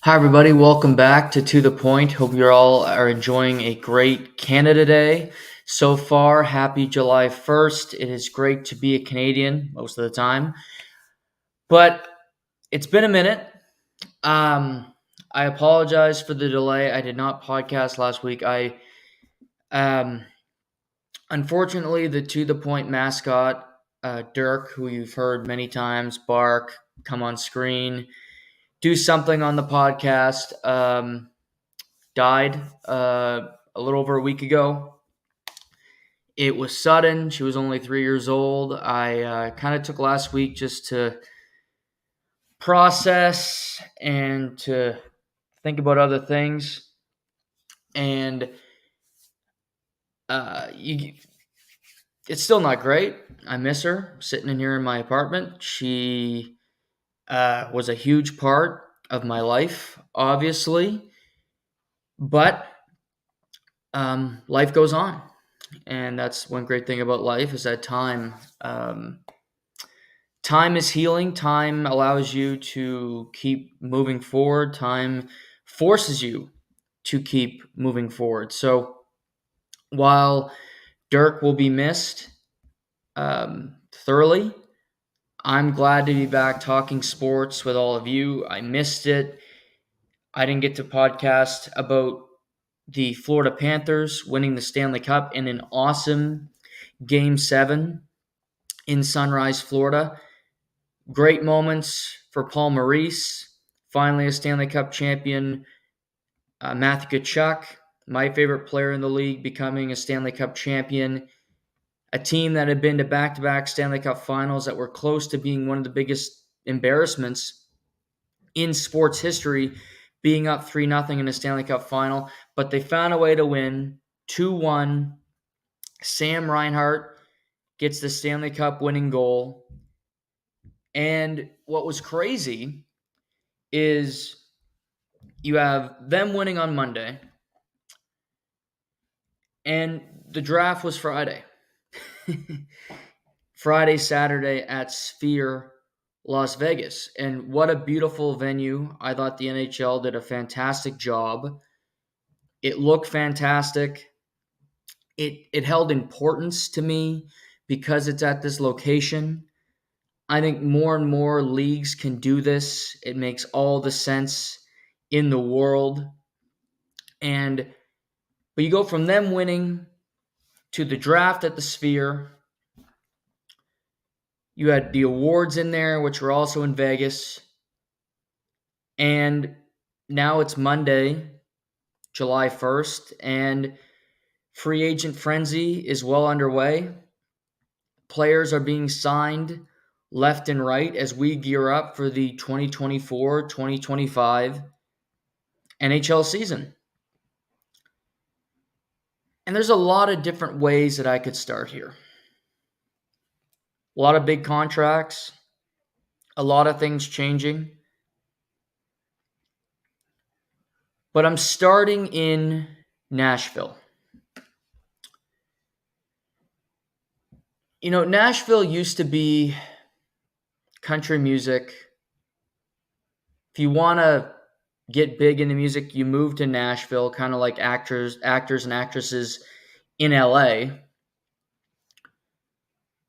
Hi, everybody. Welcome back to the Point. Hope you all are enjoying a great Canada Day so far. Happy July 1st. It is great to be a Canadian most of the time, but it's been a minute. Um, I apologize for the delay. I did not podcast last week. Um, Unfortunately, the To the Point mascot, Dirk, who you've heard many times bark, come on screen, do something on the podcast. Died a little over a week ago. It was sudden. She was only 3 years old. I kind of took last week just to process and to think about other things. And you, it's still not great. I miss her sitting in here in my apartment. She was a huge part of my life, obviously, but life goes on. And that's one great thing about life is that um, time is healing. Time allows you to keep moving forward. Time forces you to keep moving forward. So while Dirk will be missed thoroughly, I'm glad to be back talking sports with all of you. I missed it. I didn't get to podcast about the Florida Panthers winning the Stanley Cup in an awesome Game 7 in Sunrise, Florida. Great moments for Paul Maurice, finally a Stanley Cup champion. Matthew Tkachuk, my favorite player in the league, becoming a Stanley Cup champion. A team that had been to back-to-back Stanley Cup finals that were close to being one of the biggest embarrassments in sports history, being up 3-0 in a Stanley Cup final. But they found a way to win 2-1. Sam Reinhart gets the Stanley Cup winning goal. And what was crazy is you have them winning on Monday, and the draft was Friday. Friday, Saturday at Sphere, Las Vegas. And what a beautiful venue. I thought the NHL did a fantastic job. It looked fantastic. It held importance to me because it's at this location. I think more and more leagues can do this. It makes all the sense in the world. But you go from them winning to the draft at the Sphere. You had the awards in there, which were also in Vegas. And now it's Monday, July 1st, and free agent frenzy is well underway. Players are being signed left and right as we gear up for the 2024-2025 NHL season. And there's a lot of different ways that I could start here. A lot of big contracts, a lot of things changing. But I'm starting in Nashville. You know, Nashville used to be country music. If you want to get big into music, you move to Nashville, kind of like actors and actresses in LA.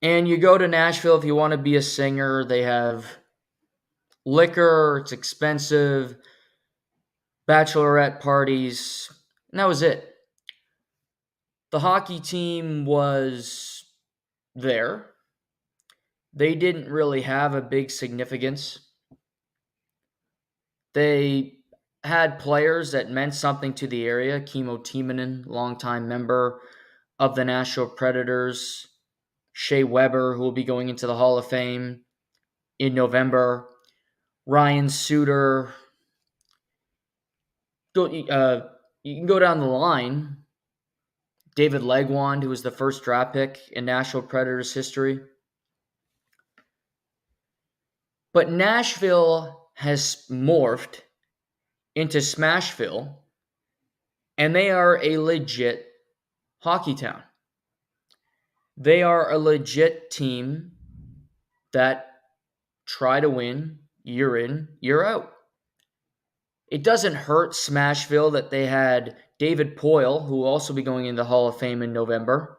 And you go to Nashville if you want to be a singer. They have liquor, it's expensive, bachelorette parties, and that was it. The hockey team was there. They didn't really have a big significance. They had players that meant something to the area. Kimmo Timonen, longtime member of the Nashville Predators. Shea Weber, who will be going into the Hall of Fame in November. Ryan Suter. You can go down the line. David Legwand, who was the first draft pick in Nashville Predators history. But Nashville has morphed into Smashville, and they are a legit hockey town. They are a legit team that try to win year in, year out. It doesn't hurt Smashville that they had David Poyle, who will also be going into the Hall of Fame in November,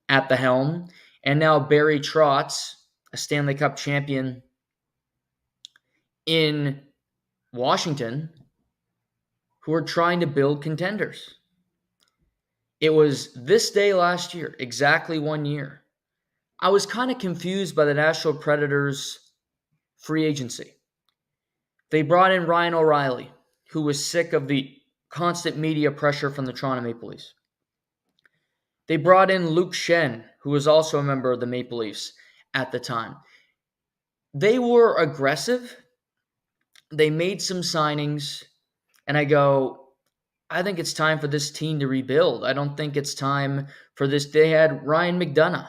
at the helm, and now Barry Trotz, a Stanley Cup champion in Washington, who are trying to build contenders. It was this day last year, exactly 1 year. I was kind of confused by the Nashville Predators' free agency. They brought in Ryan O'Reilly, who was sick of the constant media pressure from the Toronto Maple Leafs. They brought in Luke Shen, who was also a member of the Maple Leafs at the time. They were aggressive. They made some signings, and I think it's time for this team to rebuild. I don't think it's time for this. They had Ryan McDonough.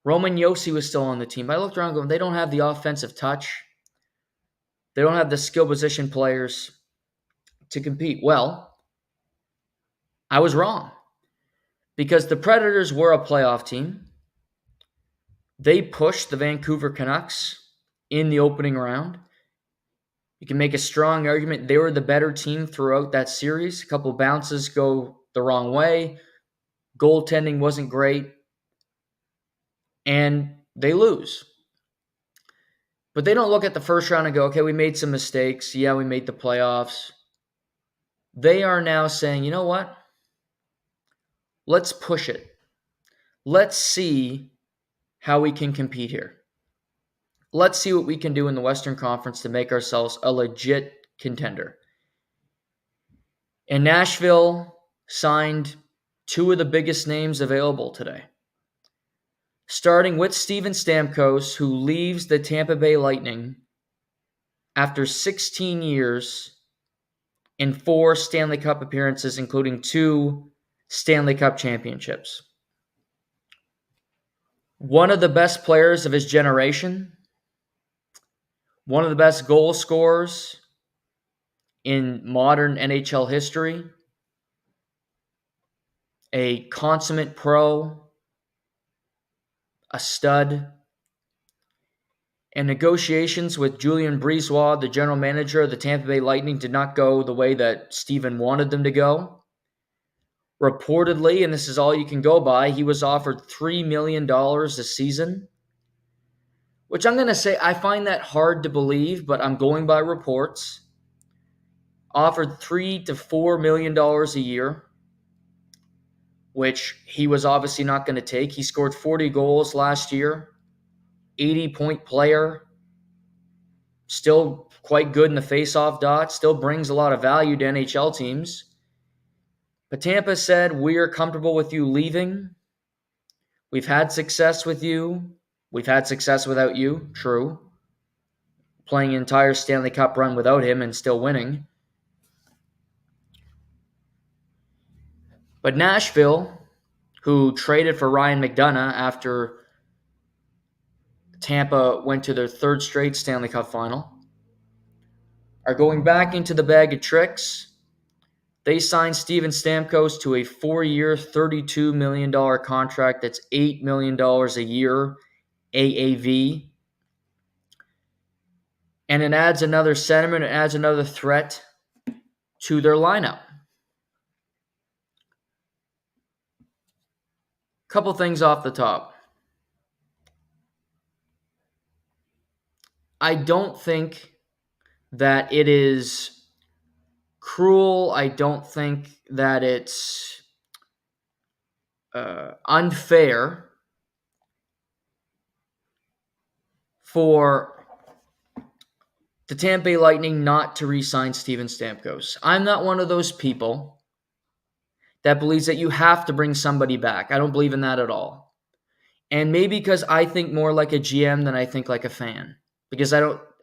Roman Josi was still on the team. I looked around going, they don't have the offensive touch. They don't have the skill position players to compete. Well, I was wrong because the Predators were a playoff team. They pushed the Vancouver Canucks in the opening round. You can make a strong argument they were the better team throughout that series. A couple bounces go the wrong way. Goaltending wasn't great. And they lose. But they don't look at the first round and go, okay, we made some mistakes. Yeah, we made the playoffs. They are now saying, you know what? Let's push it. Let's see how we can compete here. Let's see what we can do in the Western Conference to make ourselves a legit contender. And Nashville signed two of the biggest names available today. Starting with Steven Stamkos, who leaves the Tampa Bay Lightning after 16 years and 4 Stanley Cup appearances, including 2 Stanley Cup championships. One of the best players of his generation, one of the best goal scorers in modern NHL history, a consummate pro, a stud. And negotiations with Julien Brisebois, the general manager of the Tampa Bay Lightning, did not go the way that Steven wanted them to go. Reportedly, and this is all you can go by, he was offered $3 million a season, which I'm going to say I find that hard to believe, but I'm going by reports. Offered $3 to $4 million a year, which he was obviously not going to take. He scored 40 goals last year, 80-point player, still quite good in the face-off dot, still brings a lot of value to NHL teams. But Tampa said, we're comfortable with you leaving. We've had success with you. We've had success without you, true. Playing an entire Stanley Cup run without him and still winning. But Nashville, who traded for Ryan McDonough after Tampa went to their 3rd straight Stanley Cup final, are going back into the bag of tricks. They signed Steven Stamkos to a 4-year, $32 million contract. That's $8 million a year AAV. And it adds another sentiment, it adds another threat to their lineup. Couple things off the top. I don't think that it is cruel. I don't think that it's unfair for the Tampa Bay Lightning not to re-sign Steven Stamkos. I'm not one of those people that believes that you have to bring somebody back. I don't believe in that at all. And maybe because I think more like a GM than I think like a fan. Because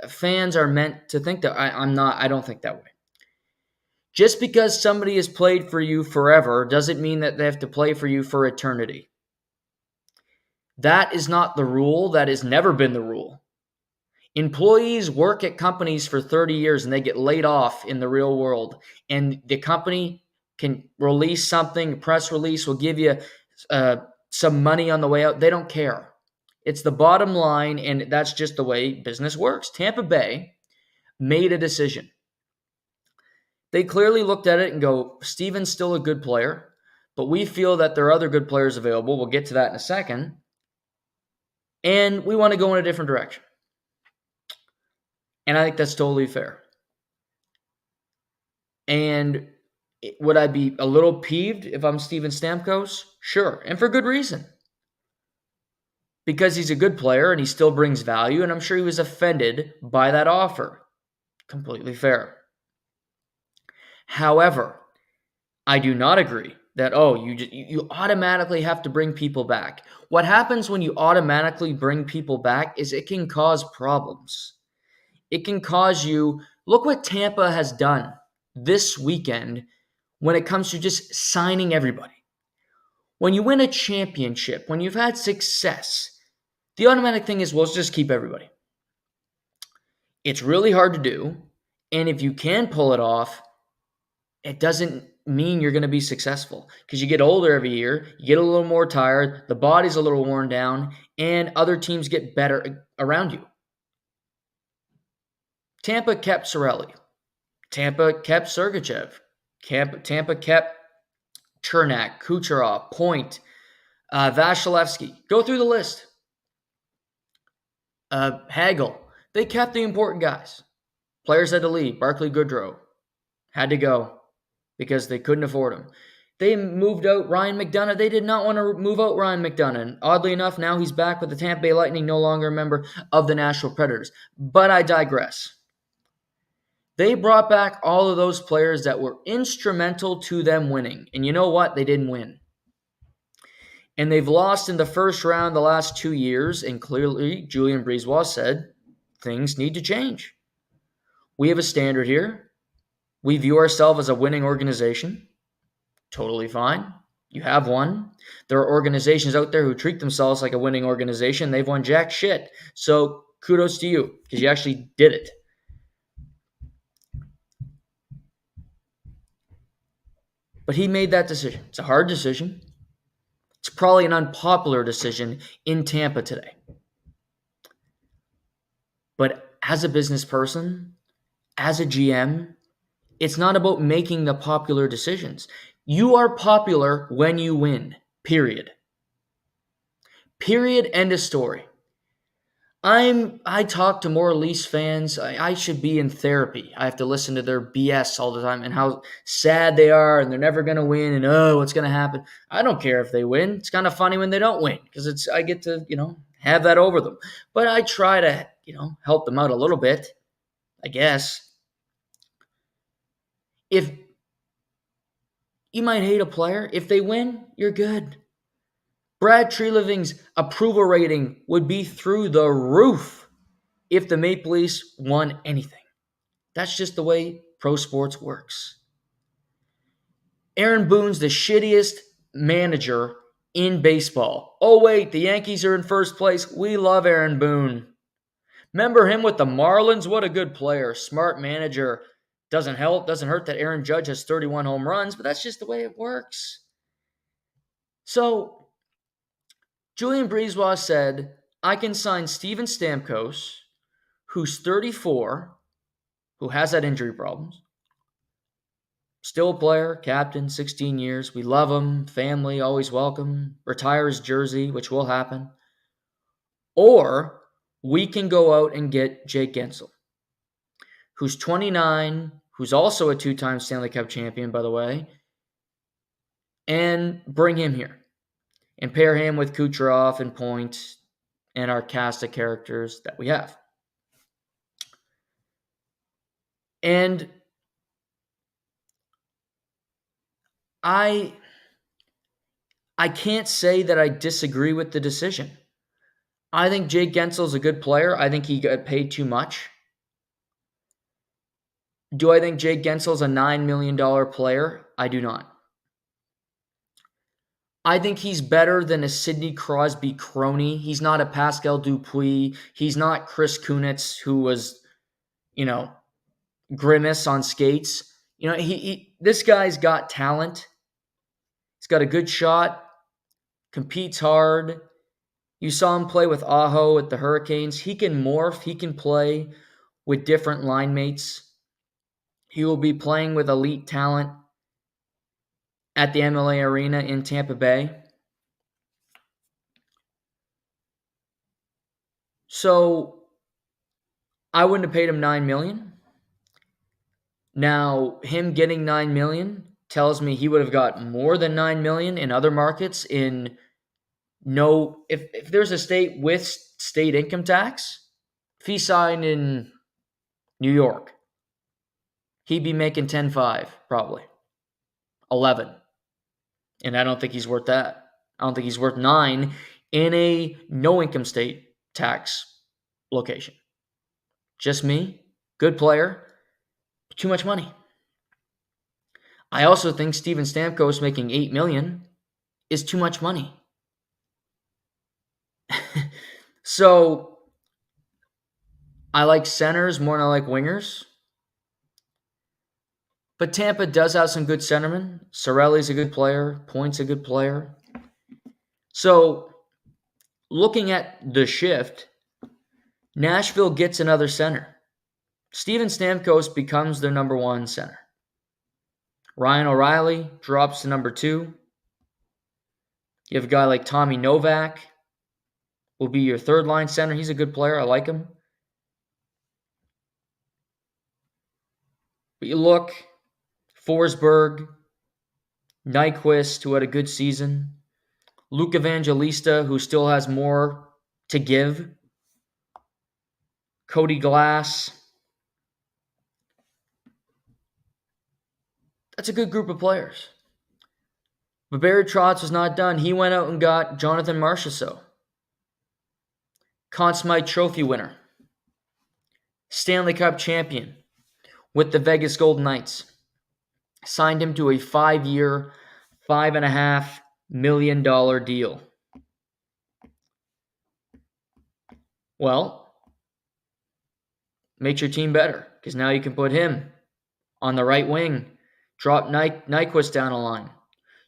fans are meant to think that. I don't think that way. Just because somebody has played for you forever doesn't mean that they have to play for you for eternity. That is not the rule. That has never been the rule. Employees work at companies for 30 years and they get laid off in the real world. And the company can release something, a press release will give you some money on the way out. They don't care. It's the bottom line, and that's just the way business works. Tampa Bay made a decision. They clearly looked at it and go, Steven's still a good player, but we feel that there are other good players available. We'll get to that in a second. And we want to go in a different direction. And I think that's totally fair. And would I be a little peeved if I'm Steven Stamkos? Sure, and for good reason. Because he's a good player and he still brings value, and I'm sure he was offended by that offer. Completely fair. However, I do not agree that, you automatically have to bring people back. What happens when you automatically bring people back is it can cause problems. It can cause you, look what Tampa has done this weekend when it comes to just signing everybody. When you win a championship, when you've had success, the automatic thing is, well, let's just keep everybody. It's really hard to do, and if you can pull it off, it doesn't mean you're going to be successful because you get older every year, you get a little more tired, the body's a little worn down, and other teams get better around you. Tampa kept Cirelli. Tampa kept Sergachev. Tampa kept Chernak, Kucherov, Point, Vasilevsky. Go through the list. Hagel. They kept the important guys. Players had to leave. Barclay Goodrow had to go because they couldn't afford him. They moved out Ryan McDonagh. They did not want to move out Ryan McDonagh. And oddly enough, now he's back with the Tampa Bay Lightning, no longer a member of the Nashville Predators. But I digress. They brought back all of those players that were instrumental to them winning. And you know what? They didn't win. And they've lost in the first round the last 2 years. And clearly, Julien Brisebois said, things need to change. We have a standard here. We view ourselves as a winning organization. Totally fine. You have one. There are organizations out there who treat themselves like a winning organization. They've won jack shit. So kudos to you because you actually did it. But he made that decision. It's a hard decision. It's probably an unpopular decision in Tampa today. But as a business person, as a GM, it's not about making the popular decisions. You are popular when you win, period. Period, end of story. I talk to more Leafs fans. I should be in therapy. I have to listen to their BS all the time and how sad they are and they're never going to win and what's going to happen. I don't care if they win. It's kind of funny when they don't win because I get to, have that over them. But I try to, help them out a little bit, I guess. If you might hate a player, if they win, you're good. Brad Treliving's approval rating would be through the roof if the Maple Leafs won anything. That's just the way pro sports works. Aaron Boone's the shittiest manager in baseball. Oh, wait, the Yankees are in first place. We love Aaron Boone. Remember him with the Marlins? What a good player. Smart manager. Doesn't hurt that Aaron Judge has 31 home runs, but that's just the way it works. So, Julien Brisebois said, I can sign Steven Stamkos, who's 34, who has had injury problems. Still a player, captain, 16 years. We love him. Family, always welcome. Retire his jersey, which will happen. Or we can go out and get Jake Gensel, who's 29, who's also a two-time Stanley Cup champion, by the way, and bring him here and pair him with Kucherov and Point and our cast of characters that we have. And I can't say that I disagree with the decision. I think Jake Gensel's a good player. I think he got paid too much. Do I think Jake Gensel's a $9 million player? I do not. I think he's better than a Sidney Crosby crony. He's not a Pascal Dupuis. He's not Chris Kunitz, who was, grimace on skates. This guy's got talent. He's got a good shot, competes hard. You saw him play with Aho at the Hurricanes. He can morph. He can play with different line mates. He will be playing with elite talent at the MLA Arena in Tampa Bay. So I wouldn't have paid him $9 million. Now, him getting $9 million tells me he would have got more than $9 million in other markets. If there's a state with state income tax, if he signed in New York, he'd be making 10.5 probably 11, and I don't think he's worth that. I don't think he's worth 9 in a no income state tax location. Just me, good player, too much money. I also think Steven Stamkos making $8 million is too much money. So I like centers more than I like wingers. But Tampa does have some good centermen. Cirelli's a good player. Point's a good player. So looking at the shift, Nashville gets another center. Steven Stamkos becomes their number 1 center. Ryan O'Reilly drops to number 2. You have a guy like Tommy Novak, will be your third line center. He's a good player. I like him. But you look, Forsberg, Nyquist, who had a good season, Luke Evangelista, who still has more to give, Cody Glass. That's a good group of players. But Barry Trotz was not done. He went out and got Jonathan Marchessault, Conn Smythe Trophy winner, Stanley Cup champion with the Vegas Golden Knights. Signed him to a 5-year, $5.5 million deal. Well, makes your team better because now you can put him on the right wing, drop Nyquist down a line,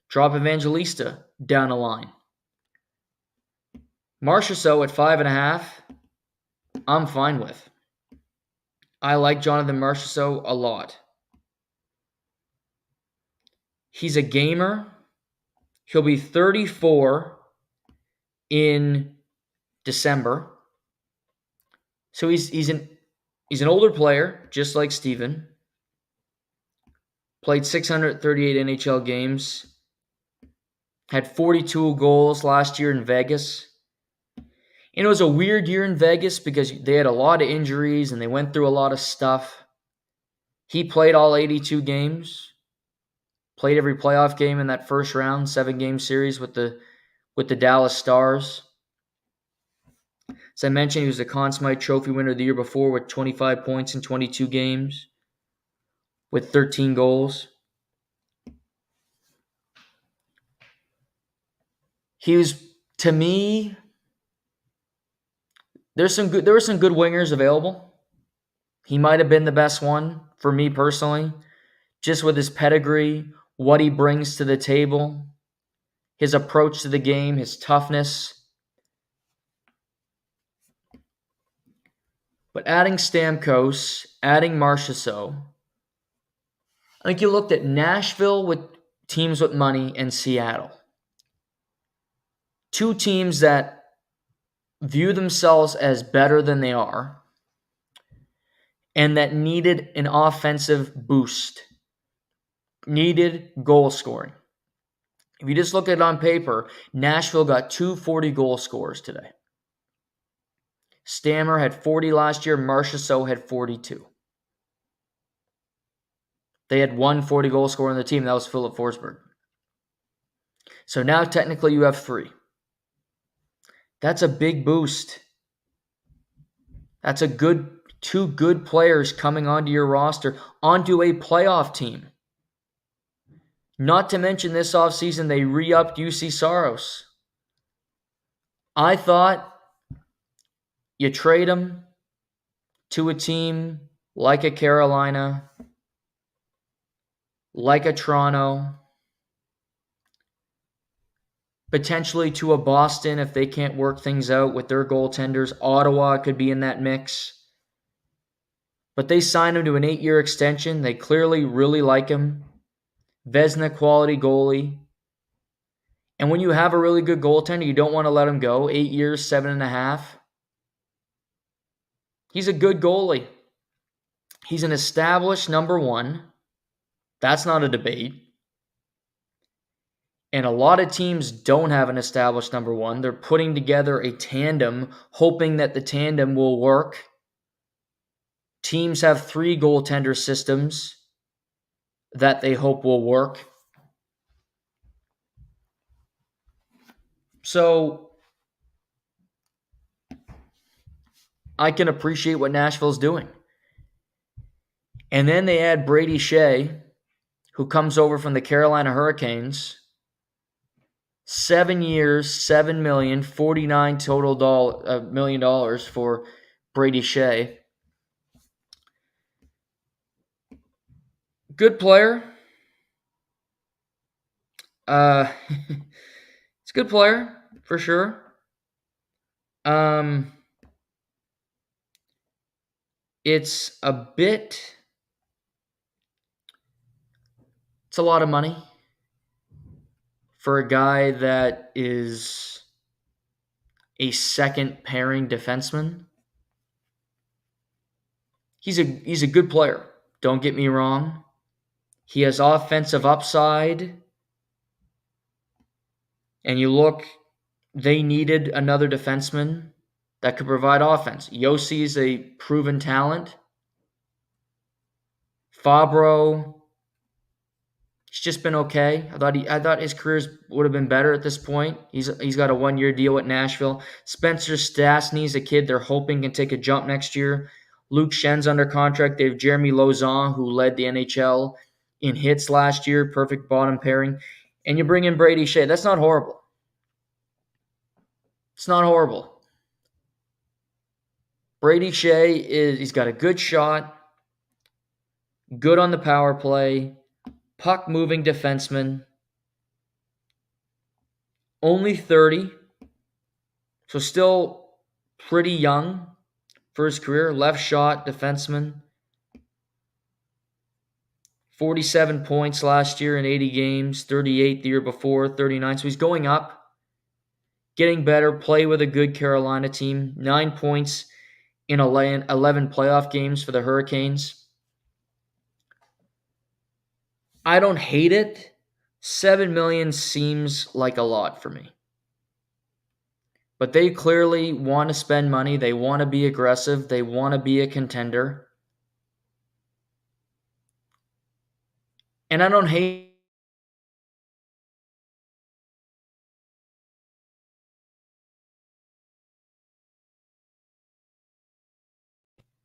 drop Evangelista down a line. Marchessault at 5.5, I'm fine with. I like Jonathan Marchessault a lot. He's a gamer. He'll be 34 in December. So he's an older player, just like Steven. Played 638 NHL games. Had 42 goals last year in Vegas. And it was a weird year in Vegas because they had a lot of injuries and they went through a lot of stuff. He played all 82 games. Played every playoff game in that first round, 7-game series with the Dallas Stars. As I mentioned, he was the Conn Smythe Trophy winner the year before with 25 points in 22 games with 13 goals. He was, to me, there were some good wingers available. He might have been the best one for me personally, just with his pedigree, what he brings to the table, his approach to the game, his toughness. But adding Stamkos, adding Marchessault, I think you looked at Nashville with teams with money and Seattle. 2 teams that view themselves as better than they are and that needed an offensive boost, needed goal scoring. If you just look at it on paper, Nashville got 2 40-goal scorers today. Stammer had 40 last year. Marchessault had 42. They had 1 40-goal scorer on the team. That was Philip Forsberg. So now technically you have 3. That's a big boost. That's a good 2 good players coming onto your roster, onto a playoff team. Not to mention this offseason, they re-upped UC Saros. I thought you trade him to a team like a Carolina, like a Toronto, potentially to a Boston if they can't work things out with their goaltenders. Ottawa could be in that mix. But they signed him to an 8-year extension. They clearly really like him. Vezina quality goalie. And when you have a really good goaltender, you don't want to let him go. 8 years, 7.5. He's a good goalie. He's an established number one. That's not a debate. And a lot of teams don't have an established number one. They're putting together a tandem, hoping that the tandem will work. Teams have 3 goaltender systems that they hope will work. So I can appreciate what Nashville's doing. And then they add Brady Shea, who comes over from the Carolina Hurricanes. 7 years, $7 million, $49 total million dollars for Brady Shea. Good player. It's a good player for sure. It's a bit. It's a lot of money for a guy that is a second pairing defenseman. He's a good player. Don't get me wrong. He has offensive upside. And you look, they needed another defenseman that could provide offense. Yossi is a proven talent. Fabro, he's just been okay. I thought his career would have been better at this point. He's got a 1-year deal at Nashville. Spencer Stastny's a kid they're hoping can take a jump next year. Luke Schen's under contract. They have Jeremy Lauzon, who led the NHL in hits last year, perfect bottom pairing. And you bring in Brady Shea. That's not horrible. It's not horrible. Brady Shea he's got a good shot, good on the power play, puck moving defenseman. Only 30, so still pretty young for his career. Left shot defenseman. 47 points last year in 80 games, 38 the year before, 39. So he's going up, getting better, play with a good Carolina team. 9 points in 11 playoff games for the Hurricanes. I don't hate it. $7 million seems like a lot for me. But they clearly want to spend money. They want to be aggressive. They want to be a contender. And I don't hate.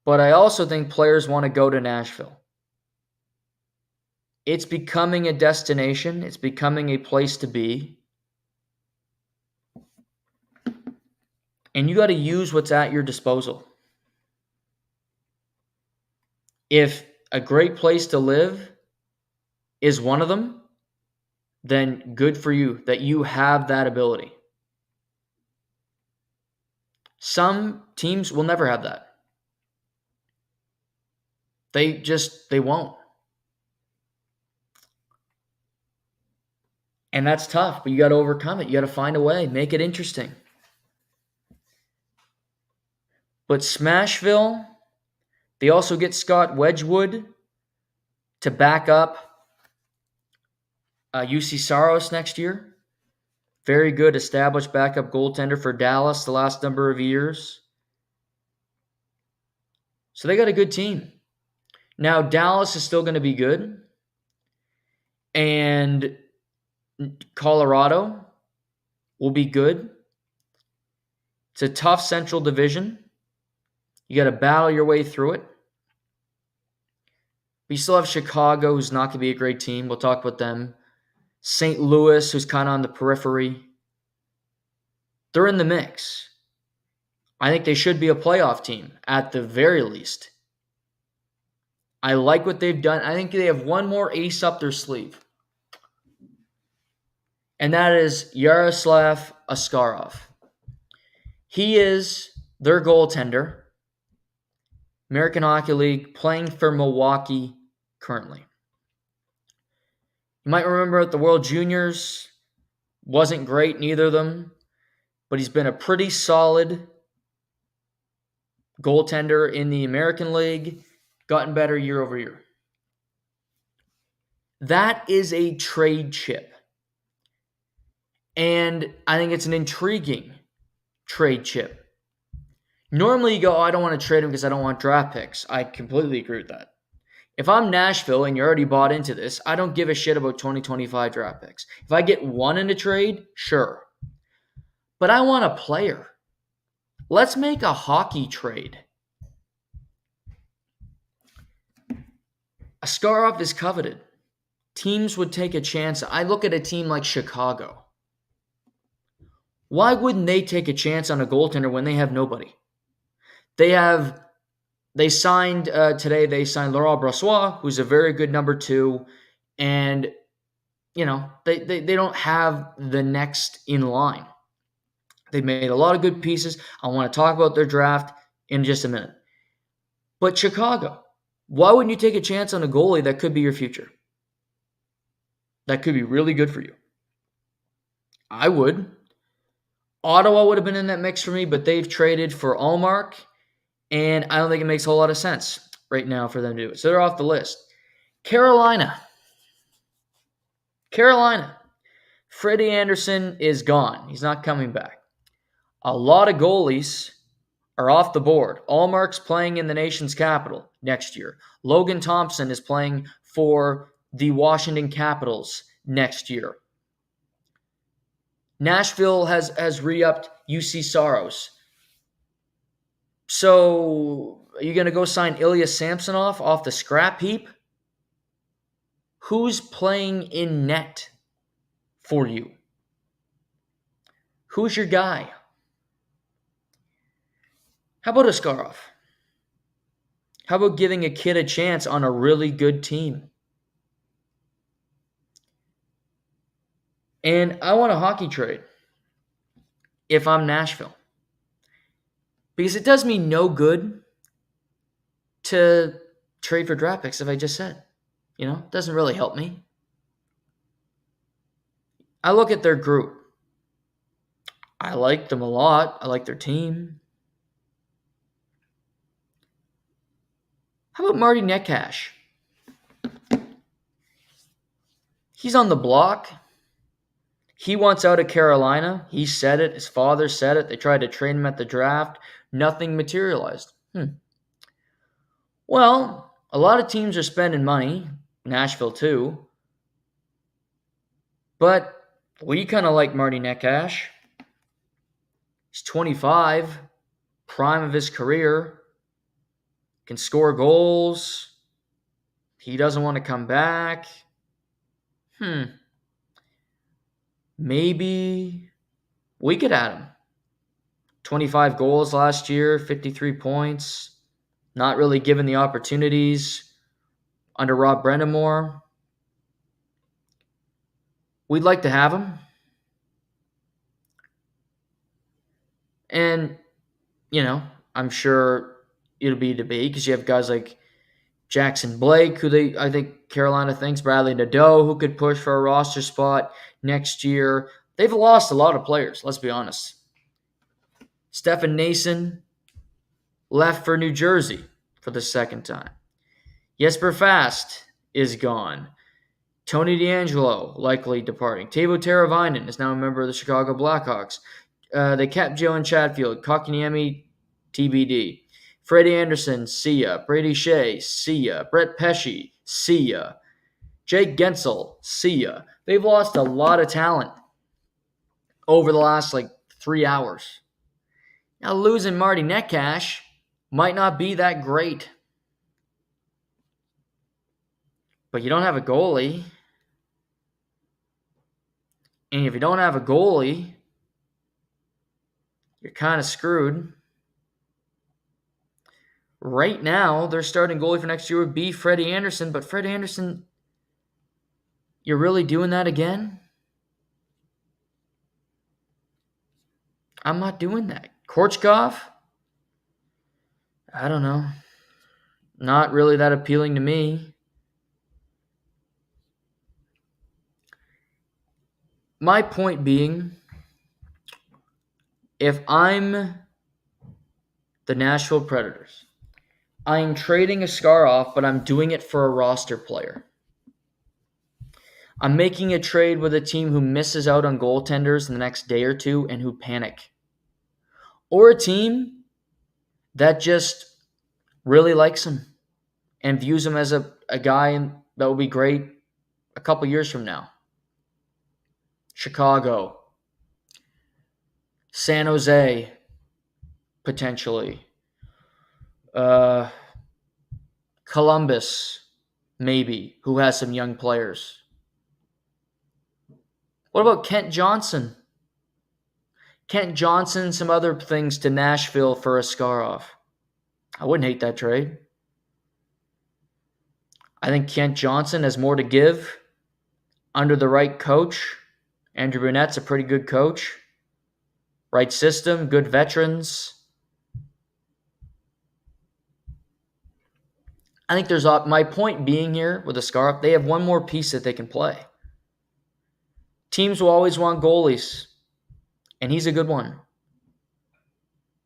But I also think players want to go to Nashville. It's becoming a destination. It's becoming a place to be. And you got to use what's at your disposal. If a great place to live is one of them, then good for you that you have that ability. Some teams will never have that. They won't. And that's tough, but you got to overcome it. You got to find a way, make it interesting. But Smashville, they also get Scott Wedgwood to back up UC Saros next year. Very good established backup goaltender for Dallas the last number of years. So they got a good team. Now, Dallas is still going to be good. And Colorado will be good. It's a tough Central Division. You got to battle your way through it. But you still have Chicago, who's not going to be a great team. We'll talk about them. St. Louis, who's kind of on the periphery. They're in the mix. I think they should be a playoff team, at the very least. I like what they've done. I think they have one more ace up their sleeve. And that is Yaroslav Askarov. He is their goaltender. American Hockey League, playing for Milwaukee currently. You might remember at the World Juniors, wasn't great, neither of them, but he's been a pretty solid goaltender in the American League, gotten better year over year. That is a trade chip. And I think it's an intriguing trade chip. Normally you go, I don't want to trade him because I don't want draft picks. I completely agree with that. If I'm Nashville and you're already bought into this, I don't give a shit about 2025 draft picks. If I get one in a trade, sure. But I want a player. Let's make a hockey trade. Askarov is coveted. Teams would take a chance. I look at a team like Chicago. Why wouldn't they take a chance on a goaltender when they have nobody? They signed today. They signed Laurent Brossoit, who's a very good number 2, and they don't have the next in line. They made a lot of good pieces. I want to talk about their draft in just a minute. But Chicago, why wouldn't you take a chance on a goalie that could be your future? That could be really good for you. I would. Ottawa would have been in that mix for me, but they've traded for Allmark, and I don't think it makes a whole lot of sense right now for them to do it. So they're off the list. Carolina. Freddie Anderson is gone. He's not coming back. A lot of goalies are off the board. Allmark's playing in the nation's capital next year. Logan Thompson is playing for the Washington Capitals next year. Nashville has re-upped UC Saros. So, are you going to go sign Ilya Samsonov off the scrap heap? Who's playing in net for you? Who's your guy? How about Askarov? How about giving a kid a chance on a really good team? And I want a hockey trade if I'm Nashville. Because it does me no good to trade for draft picks, if I just said. It doesn't really help me. I look at their group. I like them a lot. I like their team. How about Marty Neckash? He's on the block. He wants out of Carolina. He said it. His father said it. They tried to trade him at the draft. Nothing materialized. Well, a lot of teams are spending money. Nashville too. But we kind of like Marty Neckash. He's 25. Prime of his career. Can score goals. He doesn't want to come back. Maybe we could add him. 25 goals last year, 53 points. Not really given the opportunities under Rob Brendamore. We'd like to have him. And, I'm sure it'll be a debate because you have guys like Jackson Blake, who I think Carolina thinks, Bradley Nadeau, who could push for a roster spot next year. They've lost a lot of players, let's be honest. Stefan Nason left for New Jersey for the second time. Jesper Fast is gone. Tony DeAngelo likely departing. Teuvo Teravainen is now a member of the Chicago Blackhawks. They kept Jalen Chatfield. Kotkaniemi, TBD. Freddie Anderson, see ya. Brady Shea, see ya. Brett Pesce, see ya. Jake Gensel, see ya. They've lost a lot of talent over the last 3 hours. Now losing Marty Neckash might not be that great. But you don't have a goalie. And if you don't have a goalie, you're kind of screwed. Right now, their starting goalie for next year would be Freddie Anderson. But Freddie Anderson, you're really doing that again? I'm not doing that. Korchkov? I don't know. Not really that appealing to me. My point being, if I'm the Nashville Predators, I'm trading a scar off, but I'm doing it for a roster player. I'm making a trade with a team who misses out on goaltenders in the next day or two and who panic. Or a team that just really likes him and views him as a guy that will be great a couple years from now. Chicago, San Jose, potentially. Columbus, maybe, who has some young players. What about Kent Johnson? Kent Johnson, some other things to Nashville for a Skarov. I wouldn't hate that trade. I think Kent Johnson has more to give under the right coach. Andrew Brunette's a pretty good coach. Right system, good veterans. I think there's my point being here with the Scarf, they have one more piece that they can play. Teams will always want goalies, and he's a good one.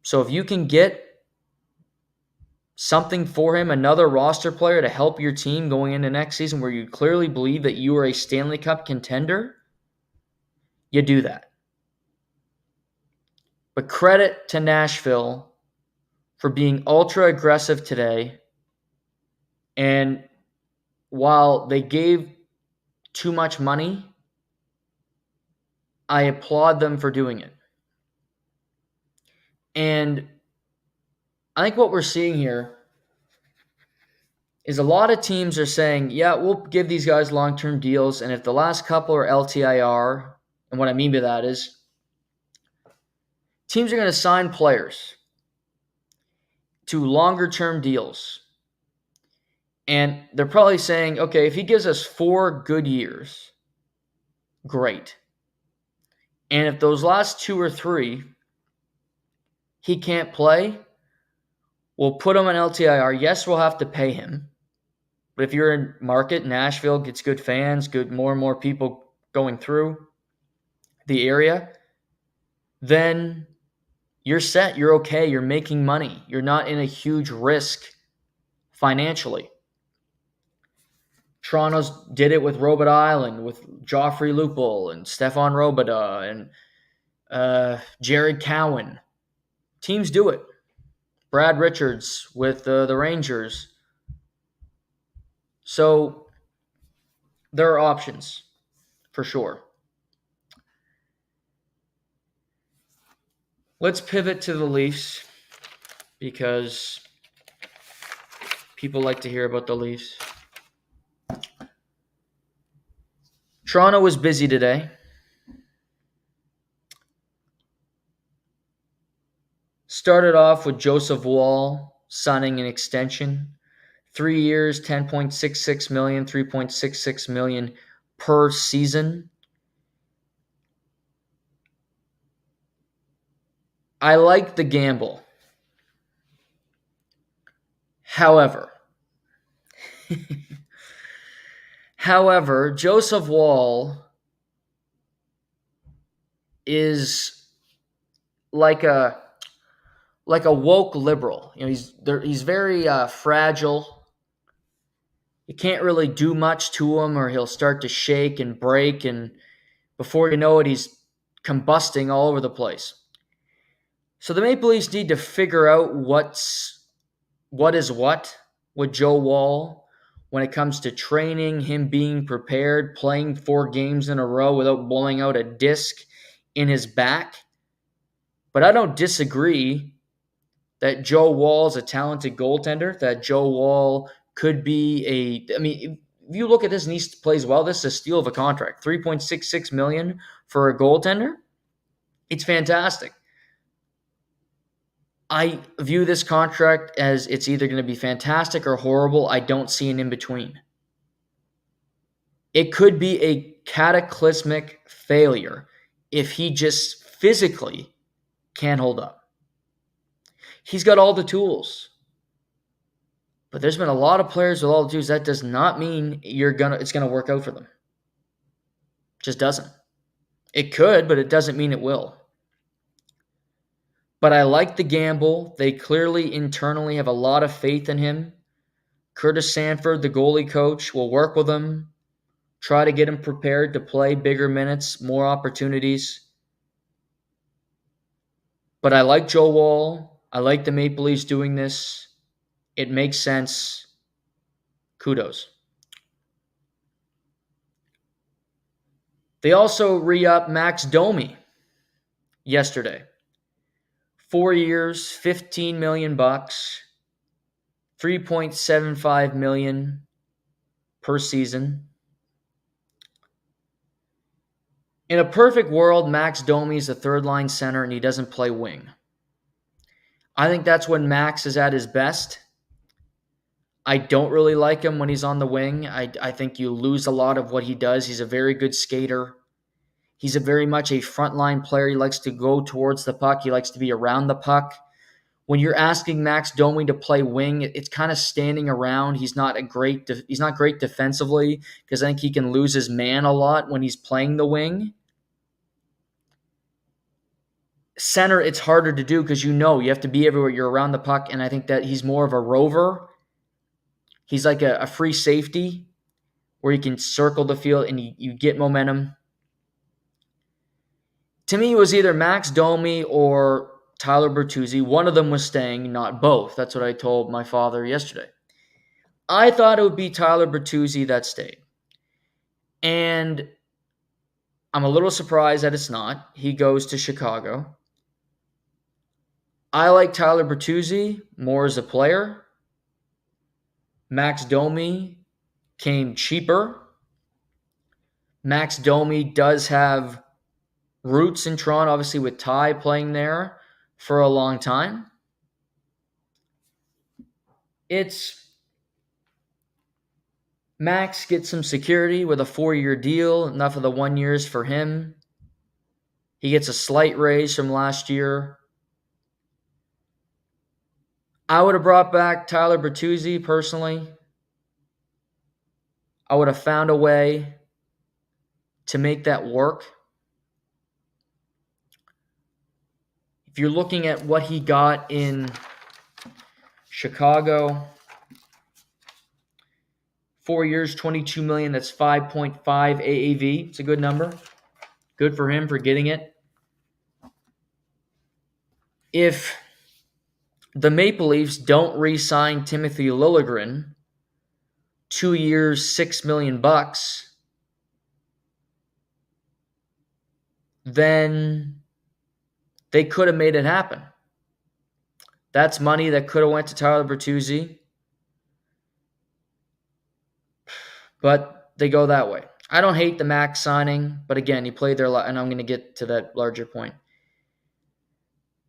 So if you can get something for him, another roster player to help your team going into next season where you clearly believe that you are a Stanley Cup contender, you do that. But credit to Nashville for being ultra aggressive today. And while they gave too much money, I applaud them for doing it. And I think what we're seeing here is a lot of teams are saying, yeah, we'll give these guys long-term deals, and if the last couple are LTIR, and what I mean by that is teams are going to sign players to longer-term deals. And they're probably saying, okay, if he gives us 4 good years, great. And if those last 2 or 3 he can't play, we'll put him on LTIR. Yes, we'll have to pay him. But if you're in market, Nashville gets good fans, more and more people going through the area, then you're set. You're okay. You're making money. You're not in a huge risk financially. Toronto's did it with Robert Island, with Joffrey Lupul and Stefan Robida and Jared Cowan. Teams do it. Brad Richards with the Rangers. So there are options for sure. Let's pivot to the Leafs because people like to hear about the Leafs. Toronto was busy today. Started off with Joseph Woll signing an extension. 3 years, $10.66 million, $3.66 million per season. I like the gamble. However, Joseph Woll is like a woke liberal. You know, he's very fragile. You can't really do much to him, or he'll start to shake and break, and before you know it, he's combusting all over the place. So the Maple Leafs need to figure out what is what with Joe Woll when it comes to training, him being prepared, playing 4 games in a row without blowing out a disc in his back. But I don't disagree that Joe Woll's a talented goaltender, that Joe Woll could be if you look at this and he plays well, this is a steal of a contract. $3.66 million for a goaltender. It's fantastic. I view this contract as it's either going to be fantastic or horrible. I don't see an in-between. It could be a cataclysmic failure if he just physically can't hold up. He's got all the tools. But there's been a lot of players with all the dudes. That does not mean it's gonna work out for them. Just doesn't. It could, but it doesn't mean it will. But I like the gamble. They clearly internally have a lot of faith in him. Curtis Sanford, the goalie coach, will work with him, try to get him prepared to play bigger minutes, more opportunities. But I like Joe Wall. I like the Maple Leafs doing this. It makes sense. Kudos. They also re-upped Max Domi yesterday. 4 years, $15 million, $3.75 million per season. In a perfect world, Max Domi is a third-line center and he doesn't play wing. I think that's when Max is at his best. I don't really like him when he's on the wing. I think you lose a lot of what he does. He's a very good skater. He's very much a frontline player. He likes to go towards the puck. He likes to be around the puck. When you're asking Max Domi to play wing, it's kind of standing around. He's not great defensively because I think he can lose his man a lot when he's playing the wing. Center, it's harder to do because you have to be everywhere. You're around the puck, and I think that he's more of a rover. He's like a free safety where you can circle the field and you get momentum. To me, it was either Max Domi or Tyler Bertuzzi. One of them was staying, not both. That's what I told my father yesterday. I thought it would be Tyler Bertuzzi that stayed. And I'm a little surprised that it's not. He goes to Chicago. I like Tyler Bertuzzi more as a player. Max Domi came cheaper. Max Domi does have roots in Toronto, obviously with Ty playing there for a long time. Max gets some security with a 4-year deal. Enough of the 1 years for him. He gets a slight raise from last year. I would have brought back Tyler Bertuzzi personally. I would have found a way to make that work. If you're looking at what he got in Chicago, 4 years, $22 million, that's 5.5 AAV. It's a good number. Good for him for getting it. If the Maple Leafs don't re-sign Timothy Liljegren, 2 years, $6 million, then they could have made it happen. That's money that could have went to Tyler Bertuzzi. But they go that way. I don't hate the Max signing, but again, he played there, and I'm going to get to that larger point.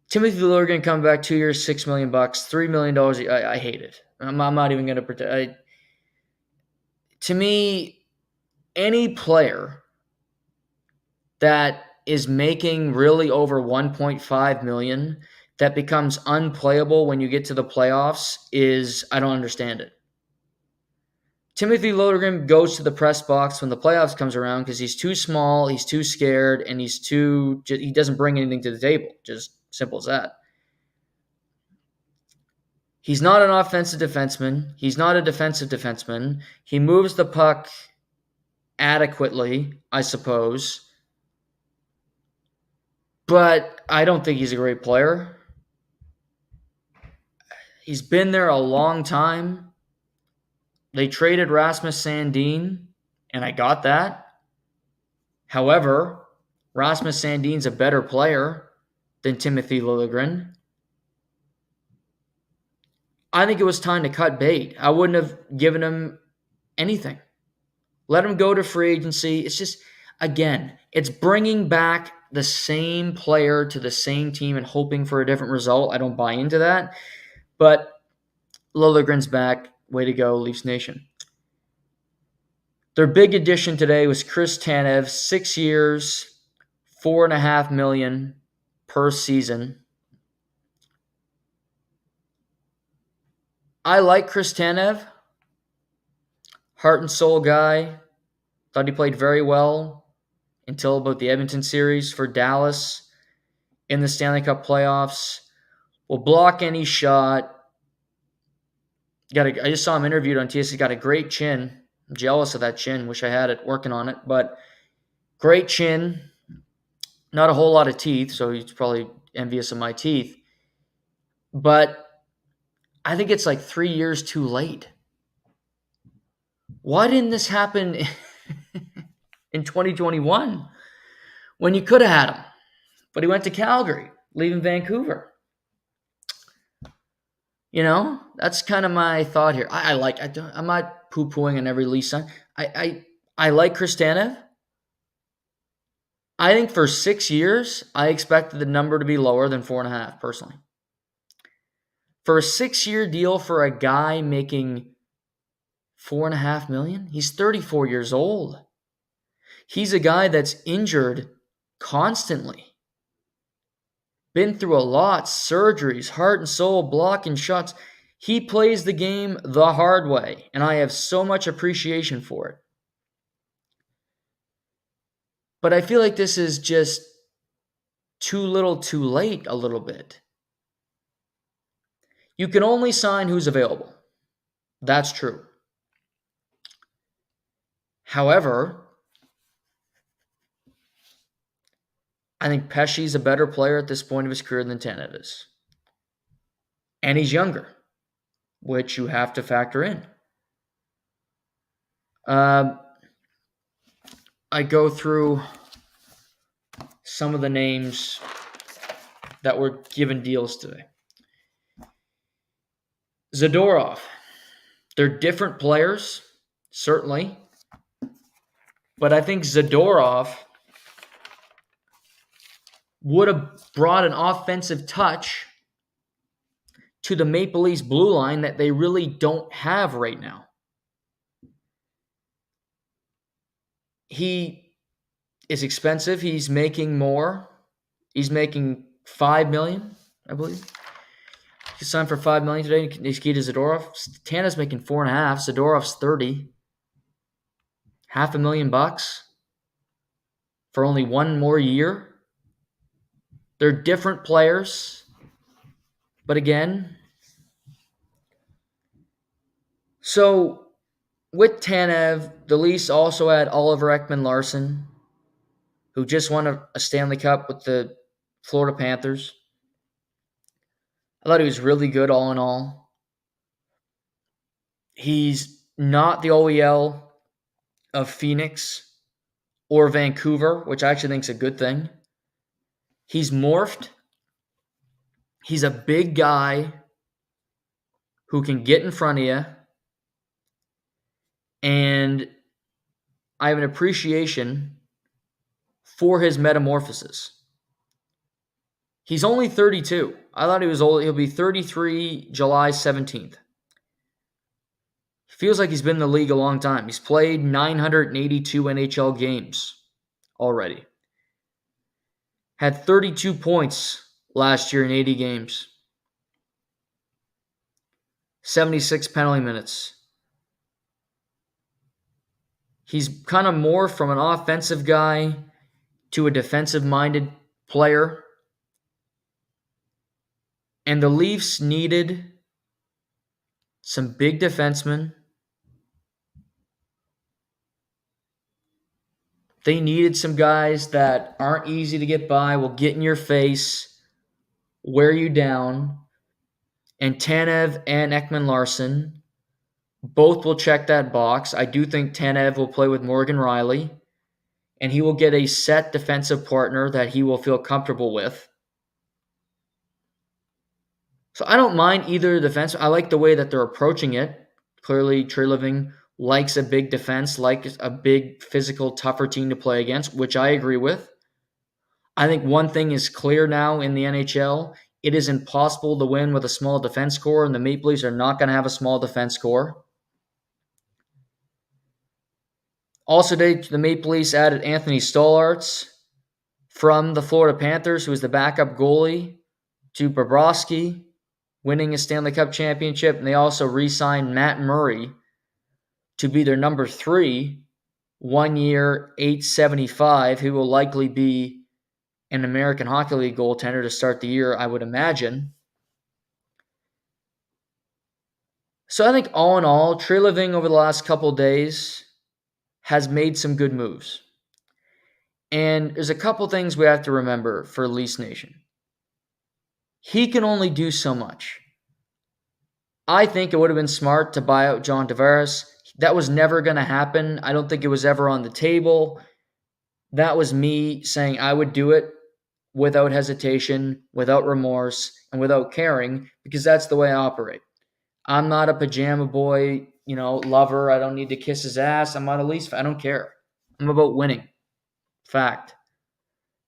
Timothy Liljegren coming back 2 years, $6 million, $3 million. I hate it. I'm not even going to pretend. To me, any player that is making really over $1.5 million that becomes unplayable when you get to the playoffs I don't understand it. Timothy Liljegren goes to the press box when the playoffs comes around because he's too small, he's too scared, and he doesn't bring anything to the table. Just simple as that. He's not an offensive defenseman. He's not a defensive defenseman. He moves the puck adequately, I suppose. But I don't think he's a great player. He's been there a long time. They traded Rasmus Sandin, and I got that. However, Rasmus Sandin's a better player than Timothy Liljegren. I think it was time to cut bait. I wouldn't have given him anything. Let him go to free agency. It's just, again, it's bringing back the same player to the same team and hoping for a different result. I don't buy into that. But Liljegren's back. Way to go, Leafs Nation. Their big addition today was Chris Tanev, 6 years, $4.5 million per season. I like Chris Tanev, heart and soul guy. Thought he played very well until about the Edmonton series for Dallas in the Stanley Cup playoffs. Will block any shot. I just saw him interviewed on TSC. Got a great chin. I'm jealous of that chin. Wish I had it working on it. But great chin. Not a whole lot of teeth, so he's probably envious of my teeth. But I think it's like 3 years too late. Why didn't this happen in 2021 when you could have had him? But he went to Calgary, leaving Vancouver. That's kind of my thought here. I'm not poo-pooing on every Leafs sign. I like Chris Tanev. I think for 6 years, I expected the number to be lower than 4.5, personally. For a 6-year deal for a guy making $4.5 million, he's 34 years old. He's a guy that's injured constantly. Been through a lot, surgeries, heart and soul, blocking shots. He plays the game the hard way, and I have so much appreciation for it. But I feel like this is just too little too late a little bit. You can only sign who's available. That's true. However, I think Pesci's a better player at this point of his career than Tanev is. And he's younger, which you have to factor in. I go through some of the names that were given deals today. Zadorov. They're different players, certainly. But I think Zadorov would have brought an offensive touch to the Maple Leafs blue line that they really don't have right now. He is expensive. He's making more. He's making $5 million, I believe. He signed for $5 million today. He's key to Zadorov. Tana's making $4.5. Zadorov's $30. $500,000 for only one more year. They're different players. But again, so with Tanev, the Leafs also had Oliver Ekman-Larsson, who just won a Stanley Cup with the Florida Panthers. I thought he was really good all in all. He's not the OEL of Phoenix or Vancouver, which I actually think is a good thing. He's morphed. He's a big guy who can get in front of you. And I have an appreciation for his metamorphosis. He's only 32. I thought he was old. He'll be 33 July 17th. Feels like he's been in the league a long time. He's played 982 NHL games already. Had 32 points last year in 80 games. 76 penalty minutes. He's kind of more from an offensive guy to a defensive-minded player. And the Leafs needed some big defensemen. They needed some guys that aren't easy to get by, will get in your face, wear you down. And Tanev and Ekman-Larsson both will check that box. I do think Tanev will play with Morgan Rielly, and he will get a set defensive partner that he will feel comfortable with. So I don't mind either defense. I like the way that they're approaching it. Clearly, Treliving likes a big defense, likes a big, physical, tougher team to play against, which I agree with. I think one thing is clear now in the NHL. It is impossible to win with a small defense core, and the Maple Leafs are not going to have a small defense core. Also, the Maple Leafs added Anthony Stollarz from the Florida Panthers, who is the backup goalie to Bobrovsky. winning a Stanley Cup championship, and they also re-signed Matt Murray to be their number 3, 1 year, $875, who will likely be an American Hockey League goaltender to start the year, I would imagine. So I think all in all, Treliving over the last couple of days has made some good moves. And there's a couple things we have to remember for Leafs Nation. He can only do so much. I think it would have been smart to buy out John Tavares. That was never going to happen. I don't think it was ever on the table. That was me saying I would do it without hesitation, without remorse, and without caring, because that's the way I operate. I'm not a pajama boy, lover. I don't need to kiss his ass. I'm not a Leafs fan. I don't care. I'm about winning. Fact.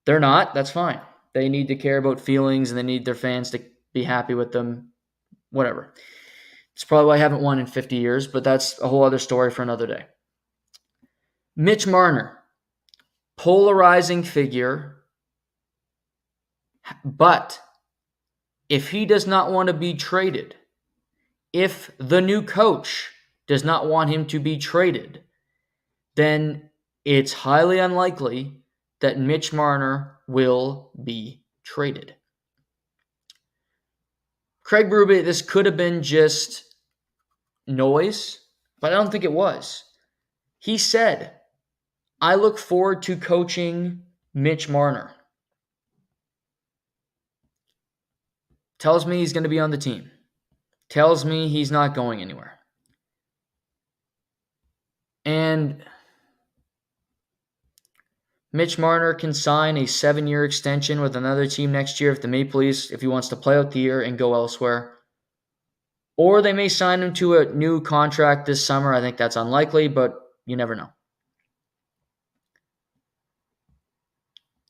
They're not. That's fine. They need to care about feelings, and they need their fans to be happy with them. Whatever. It's probably why I haven't won in 50 years, but that's a whole other story for another day. Mitch Marner. Polarizing figure. But if he does not want to be traded, if the new coach does not want him to be traded, then it's highly unlikely that Mitch Marner will be traded. Craig Berube, this could have been just noise, but I don't think it was. He said, I look forward to coaching Mitch Marner. Tells me he's going to be on the team. Tells me he's not going anywhere. And Mitch Marner can sign a 7-year extension with another team next year if the Maple Leafs, if he wants to play out the year and go elsewhere. Or they may sign him to a new contract this summer. I think that's unlikely, but you never know.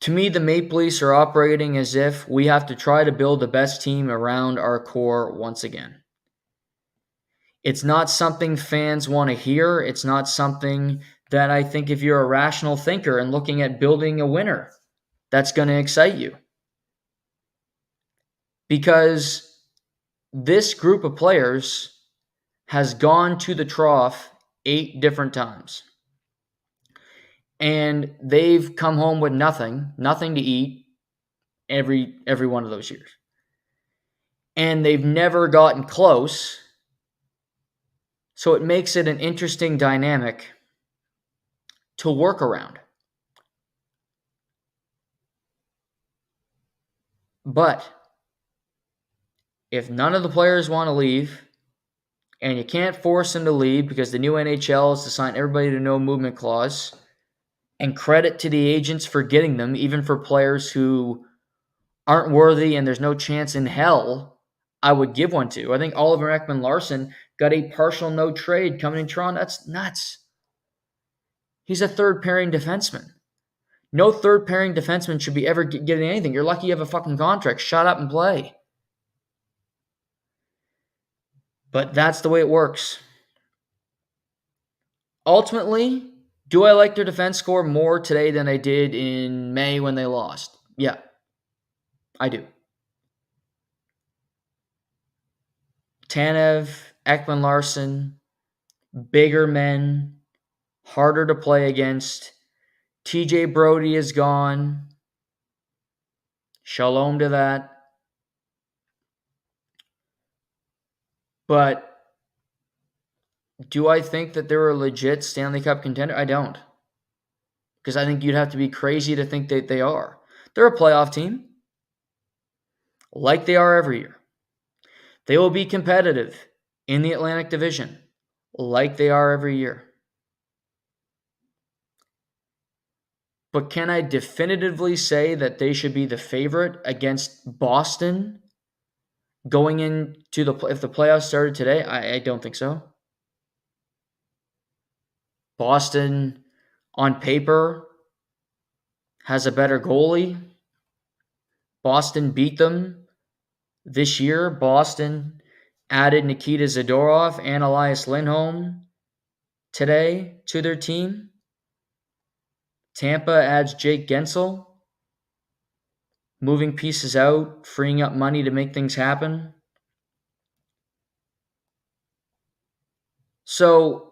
To me, the Maple Leafs are operating as if we have to try to build the best team around our core once again. It's not something fans want to hear. It's not something that I think if you're a rational thinker and looking at building a winner, that's going to excite you. Because this group of players has gone to the trough 8 different times. And they've come home with nothing to eat every one of those years. And they've never gotten close. So it makes it an interesting dynamic to work around. But if none of the players want to leave, and you can't force them to leave because the new NHL is to sign everybody to no movement clause, and credit to the agents for getting them, even for players who aren't worthy and there's no chance in hell I would give one to. I think Oliver Ekman-Larsson got a partial no trade coming in Toronto. That's nuts. He's a third-pairing defenseman. No third-pairing defenseman should be ever getting anything. You're lucky you have a fucking contract. Shut up and play. But that's the way it works. Ultimately, do I like their defense score more today than I did in May when they lost? Yeah, I do. Tanev, Ekman-Larsson, bigger men, harder to play against. TJ Brody is gone. Shalom to that. But do I think that they're a legit Stanley Cup contender? I don't. Because I think you'd have to be crazy to think that they are. They're a playoff team, like they are every year. They will be competitive in the Atlantic Division, like they are every year. But can I definitively say that they should be the favorite against Boston going into if the playoffs started today? I don't think so. Boston, on paper, has a better goalie. Boston beat them this year. Boston added Nikita Zadorov and Elias Lindholm today to their team. Tampa adds Jake Gensel, moving pieces out, freeing up money to make things happen. So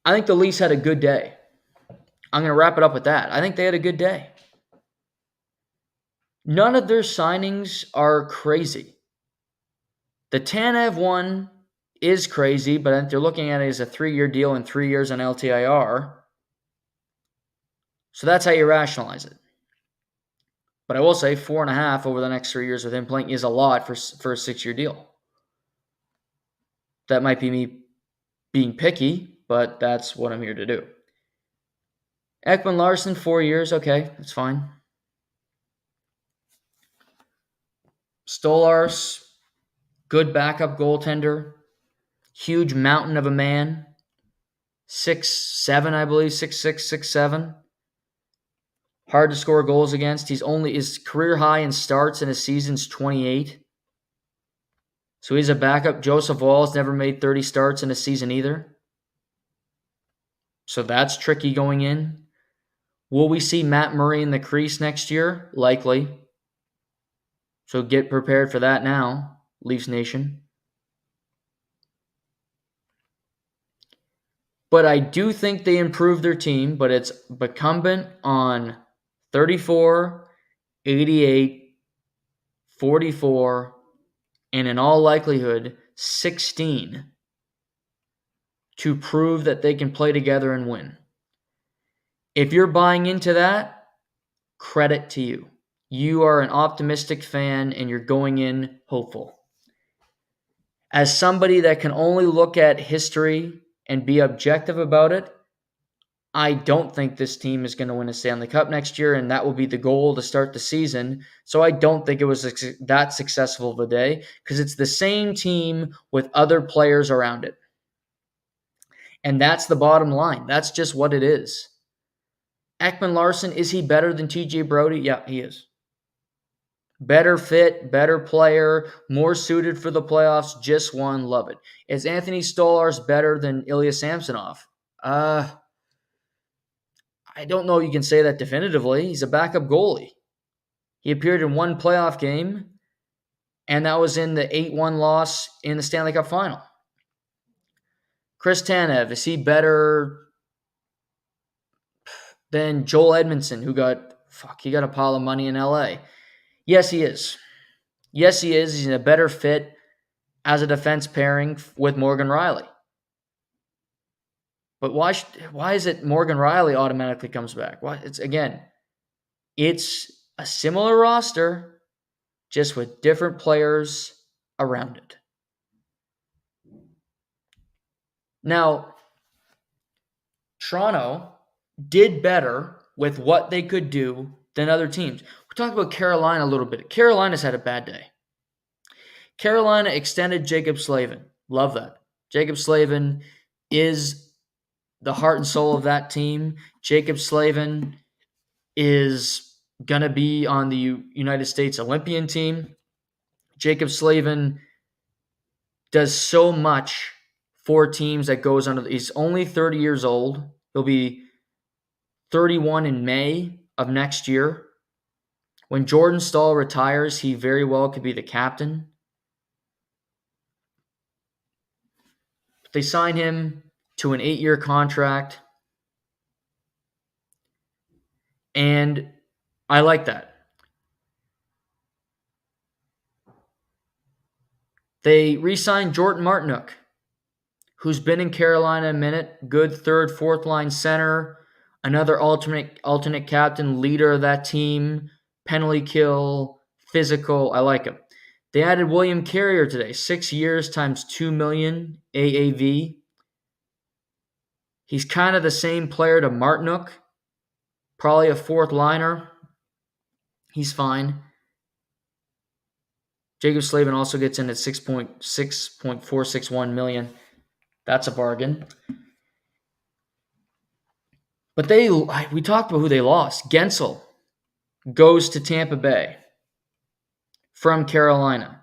I think the Leafs had a good day. I'm going to wrap it up with that. I think they had a good day. None of their signings are crazy. The Tanev one is crazy, but I think they're looking at it as a 3-year deal and 3 years on LTIR. So that's how you rationalize it. But I will say 4.5 over the next 3 years with him playing is a lot for a 6-year deal. That might be me being picky, but that's what I'm here to do. Ekman Larson, 4 years. Okay, that's fine. Stolarz, good backup goaltender. Huge mountain of a man. 6'7", I believe. 6'6", 6'7". Hard to score goals against. His career high in starts in a season's 28. So he's a backup. Joseph Woll's never made 30 starts in a season either. So that's tricky going in. Will we see Matt Murray in the crease next year? Likely. So get prepared for that now, Leafs Nation. But I do think they improved their team, but it's incumbent on 34, 88, 44, and in all likelihood, 16 to prove that they can play together and win. If you're buying into that, credit to you. You are an optimistic fan and you're going in hopeful. As somebody that can only look at history and be objective about it, I don't think this team is going to win a Stanley Cup next year, and that will be the goal to start the season. So I don't think it was that successful of a day because it's the same team with other players around it. And that's the bottom line. That's just what it is. Ekman Larson, is he better than TJ Brody? Yeah, he is. Better fit, better player, more suited for the playoffs, just won, love it. Is Anthony Stolarz better than Ilya Samsonov? I don't know if you can say that definitively. He's a backup goalie. He appeared in one playoff game, and that was in the 8-1 loss in the Stanley Cup Final. Chris Tanev, is he better than Joel Edmondson, who got a pile of money in LA? Yes, he is. Yes, he is. He's in a better fit as a defense pairing with Morgan Rielly. But why is it Morgan Rielly automatically comes back? It's a similar roster, just with different players around it. Now, Toronto did better with what they could do than other teams. We talked about Carolina a little bit. Carolina's had a bad day. Carolina extended Jacob Slavin. Love that. Jacob Slavin is the heart and soul of that team. Jacob Slavin is going to be on the United States Olympian team. Jacob Slavin does so much for teams that goes under. He's only 30 years old. He'll be 31 in May of next year. When Jordan Staal retires, he very well could be the captain. They sign him to an 8-year contract. And I like that. They re-signed Jordan Martinook, who's been in Carolina a minute. Good third, fourth line center. Another alternate captain, leader of that team. Penalty kill, physical. I like him. They added William Carrier today. 6 years times $2 million AAV. He's kind of the same player to Martinook. Probably a fourth liner. He's fine. Jacob Slavin also gets in at $6.461 million. That's a bargain. But we talked about who they lost. Gensel goes to Tampa Bay from Carolina.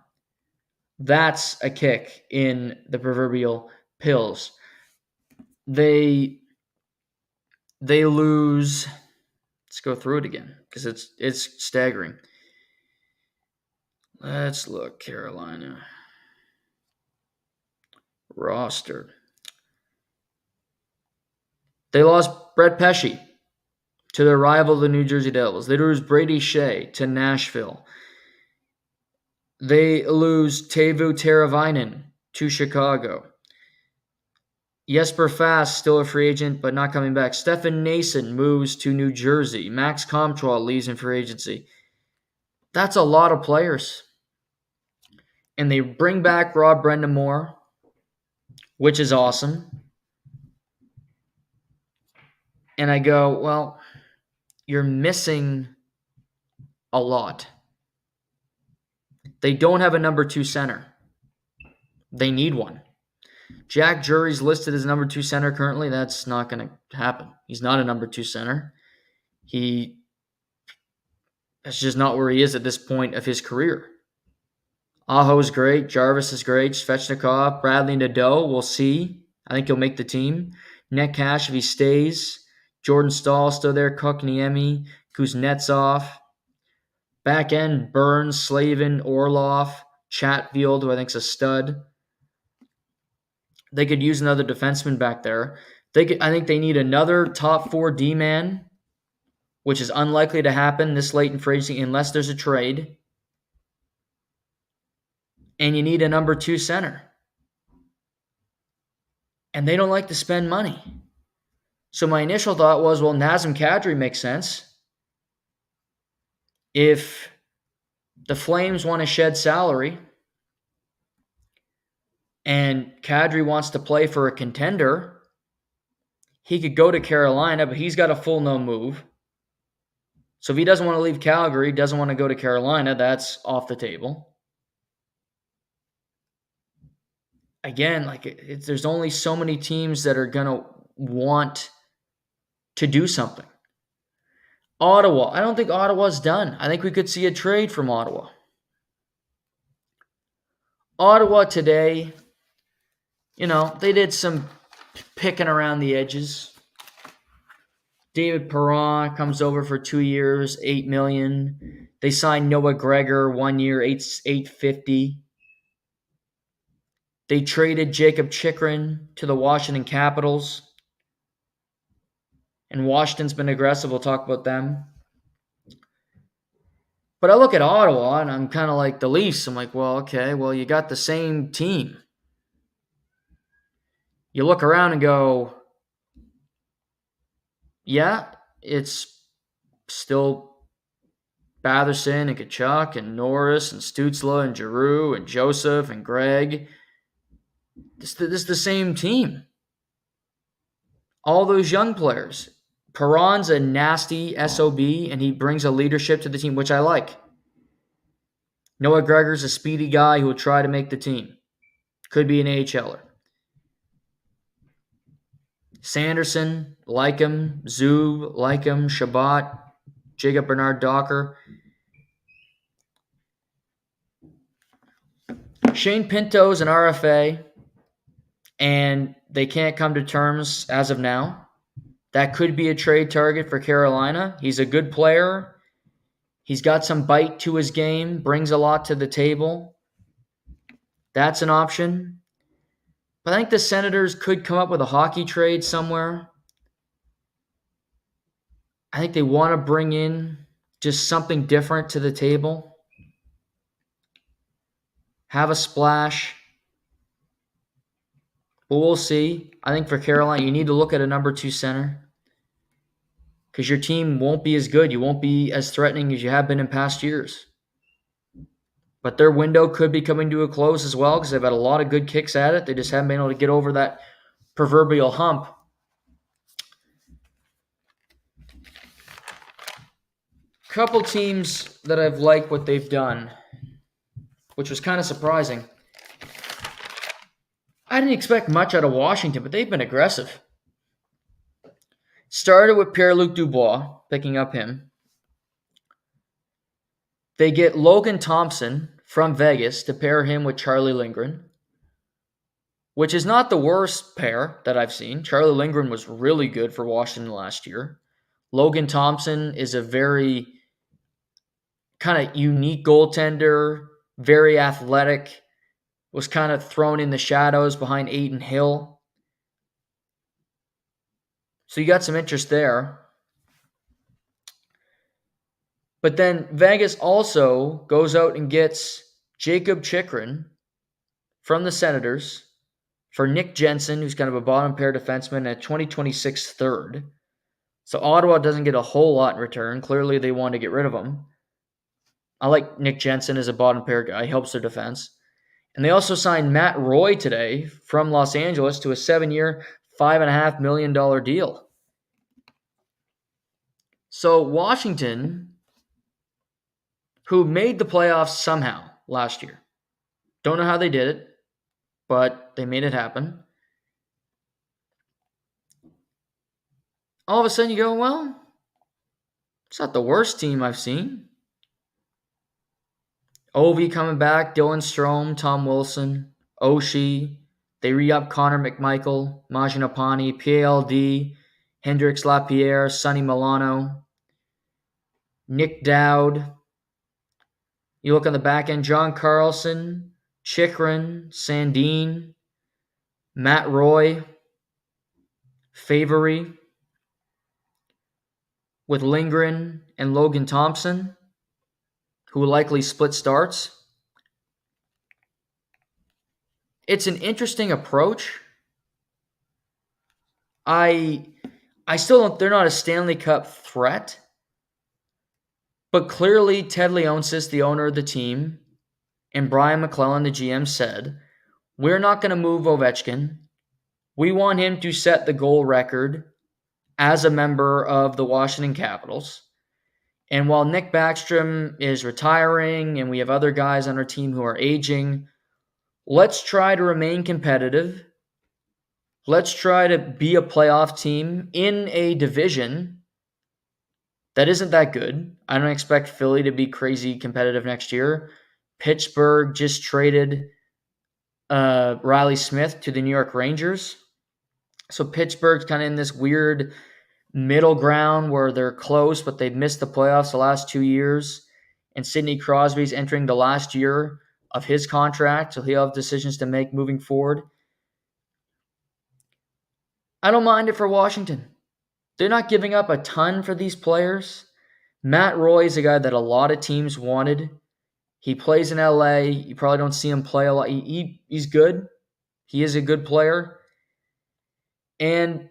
That's a kick in the proverbial pills. They lose. Let's go through it again because it's staggering. Let's look, Carolina. roster. They lost Brett Pesce to their rival, the New Jersey Devils. They lose Brady Shea to Nashville. They lose Teuvo Teravainen to Chicago. Jesper Fast, still a free agent, but not coming back. Stefan Nason moves to New Jersey. Max Comtois leaves in free agency. That's a lot of players. And they bring back Rob Brendamore, which is awesome. And I go, well, you're missing a lot. They don't have a number 2 center. They need one. Jack Drury's listed as number 2 center currently. That's not going to happen. He's not a number 2 center. That's just not where he is at this point of his career. Aho is great. Jarvis is great. Svechnikov, Bradley Nadeau, we'll see. I think he'll make the team. Net Cash if he stays. Jordan Stahl still there. Kokniemi, Kuznetsov. Back end, Burns, Slavin, Orlov, Chatfield, who I think is a stud. They could use another defenseman back there. I think they need another top 4 D-man, which is unlikely to happen this late in free agency unless there's a trade. And you need a number 2 center. And they don't like to spend money. So my initial thought was, well, Nazem Kadri makes sense. If the Flames want to shed salary and Kadri wants to play for a contender, he could go to Carolina, but he's got a full no move. So if he doesn't want to leave Calgary, doesn't want to go to Carolina, that's off the table. Again, there's only so many teams that are going to want to do something. Ottawa. I don't think Ottawa's done. I think we could see a trade from Ottawa. Ottawa today, they did some picking around the edges. David Perron comes over for 2 years, $8 million. They signed Noah Gregor 1 year, $850. They traded Jacob Chikrin to the Washington Capitals. And Washington's been aggressive. We'll talk about them. But I look at Ottawa, and I'm kind of like the Leafs. I'm like, well, okay, you got the same team. You look around and go, yeah, it's still Batherson and Kachuk and Norris and Stützle and Giroux and Joseph and Gregg. This is the same team. All those young players. Perron's a nasty SOB, and he brings a leadership to the team, which I like. Noah Gregor's a speedy guy who will try to make the team. Could be an AHLer. Sanderson, like him. Zub, like him. Shabbat, Jacob Bernard Docker. Shane Pinto's an RFA, and they can't come to terms as of now. That could be a trade target for Carolina. He's a good player. He's got some bite to his game, brings a lot to the table. That's an option. But I think the Senators could come up with a hockey trade somewhere. I think they want to bring in just something different to the table. Have a splash. But we'll see. I think for Carolina, you need to look at a number 2 center. Because your team won't be as good. You won't be as threatening as you have been in past years. But their window could be coming to a close as well because they've had a lot of good kicks at it. They just haven't been able to get over that proverbial hump. Couple teams that I've liked what they've done, which was kind of surprising. I didn't expect much out of Washington, but they've been aggressive. Started with Pierre-Luc Dubois, picking up him. They get Logan Thompson from Vegas to pair him with Charlie Lindgren, which is not the worst pair that I've seen. Charlie Lindgren was really good for Washington last year. Logan Thompson is a very kind of unique goaltender, very athletic. was kind of thrown in the shadows behind Aiden Hill. So you got some interest there. But then Vegas also goes out and gets Jacob Chikrin from the Senators for Nick Jensen, who's kind of a bottom pair defenseman, and a 2026 third. So Ottawa doesn't get a whole lot in return. Clearly, they want to get rid of him. I like Nick Jensen as a bottom pair guy. He helps their defense. And they also signed Matt Roy today from Los Angeles to a 7-year, $5.5 million deal. So Washington, who made the playoffs somehow last year, don't know how they did it, but they made it happen. All of a sudden you go, well, it's not the worst team I've seen. Ovi coming back, Dylan Strome, Tom Wilson, Oshie. They re-up Connor McMichael, Majanapani, PLD, Hendrix Lapierre, Sonny Milano, Nick Dowd. You look on the back end, John Carlson, Chikrin, Sandin, Matt Roy, Favory, with Lindgren and Logan Thompson, who will likely split starts. It's an interesting approach. I still don't, they're not a Stanley Cup threat, but clearly Ted Leonsis, the owner of the team, and Brian McClellan, the GM, said, we're not going to move Ovechkin. We want him to set the goal record as a member of the Washington Capitals. And while Nick Backstrom is retiring and we have other guys on our team who are aging, let's try to remain competitive. Let's try to be a playoff team in a division that isn't that good. I don't expect Philly to be crazy competitive next year. Pittsburgh just traded Riley Smith to the New York Rangers. So Pittsburgh's kind of in this weird middle ground where they're close, but they've missed the playoffs the last 2 years. And Sidney Crosby's entering the last year of his contract, so he'll have decisions to make moving forward. I don't mind it for Washington. They're not giving up a ton for these players. Matt Roy is a guy that a lot of teams wanted. He plays in LA. You probably don't see him play a lot. He's good. He is a good player. And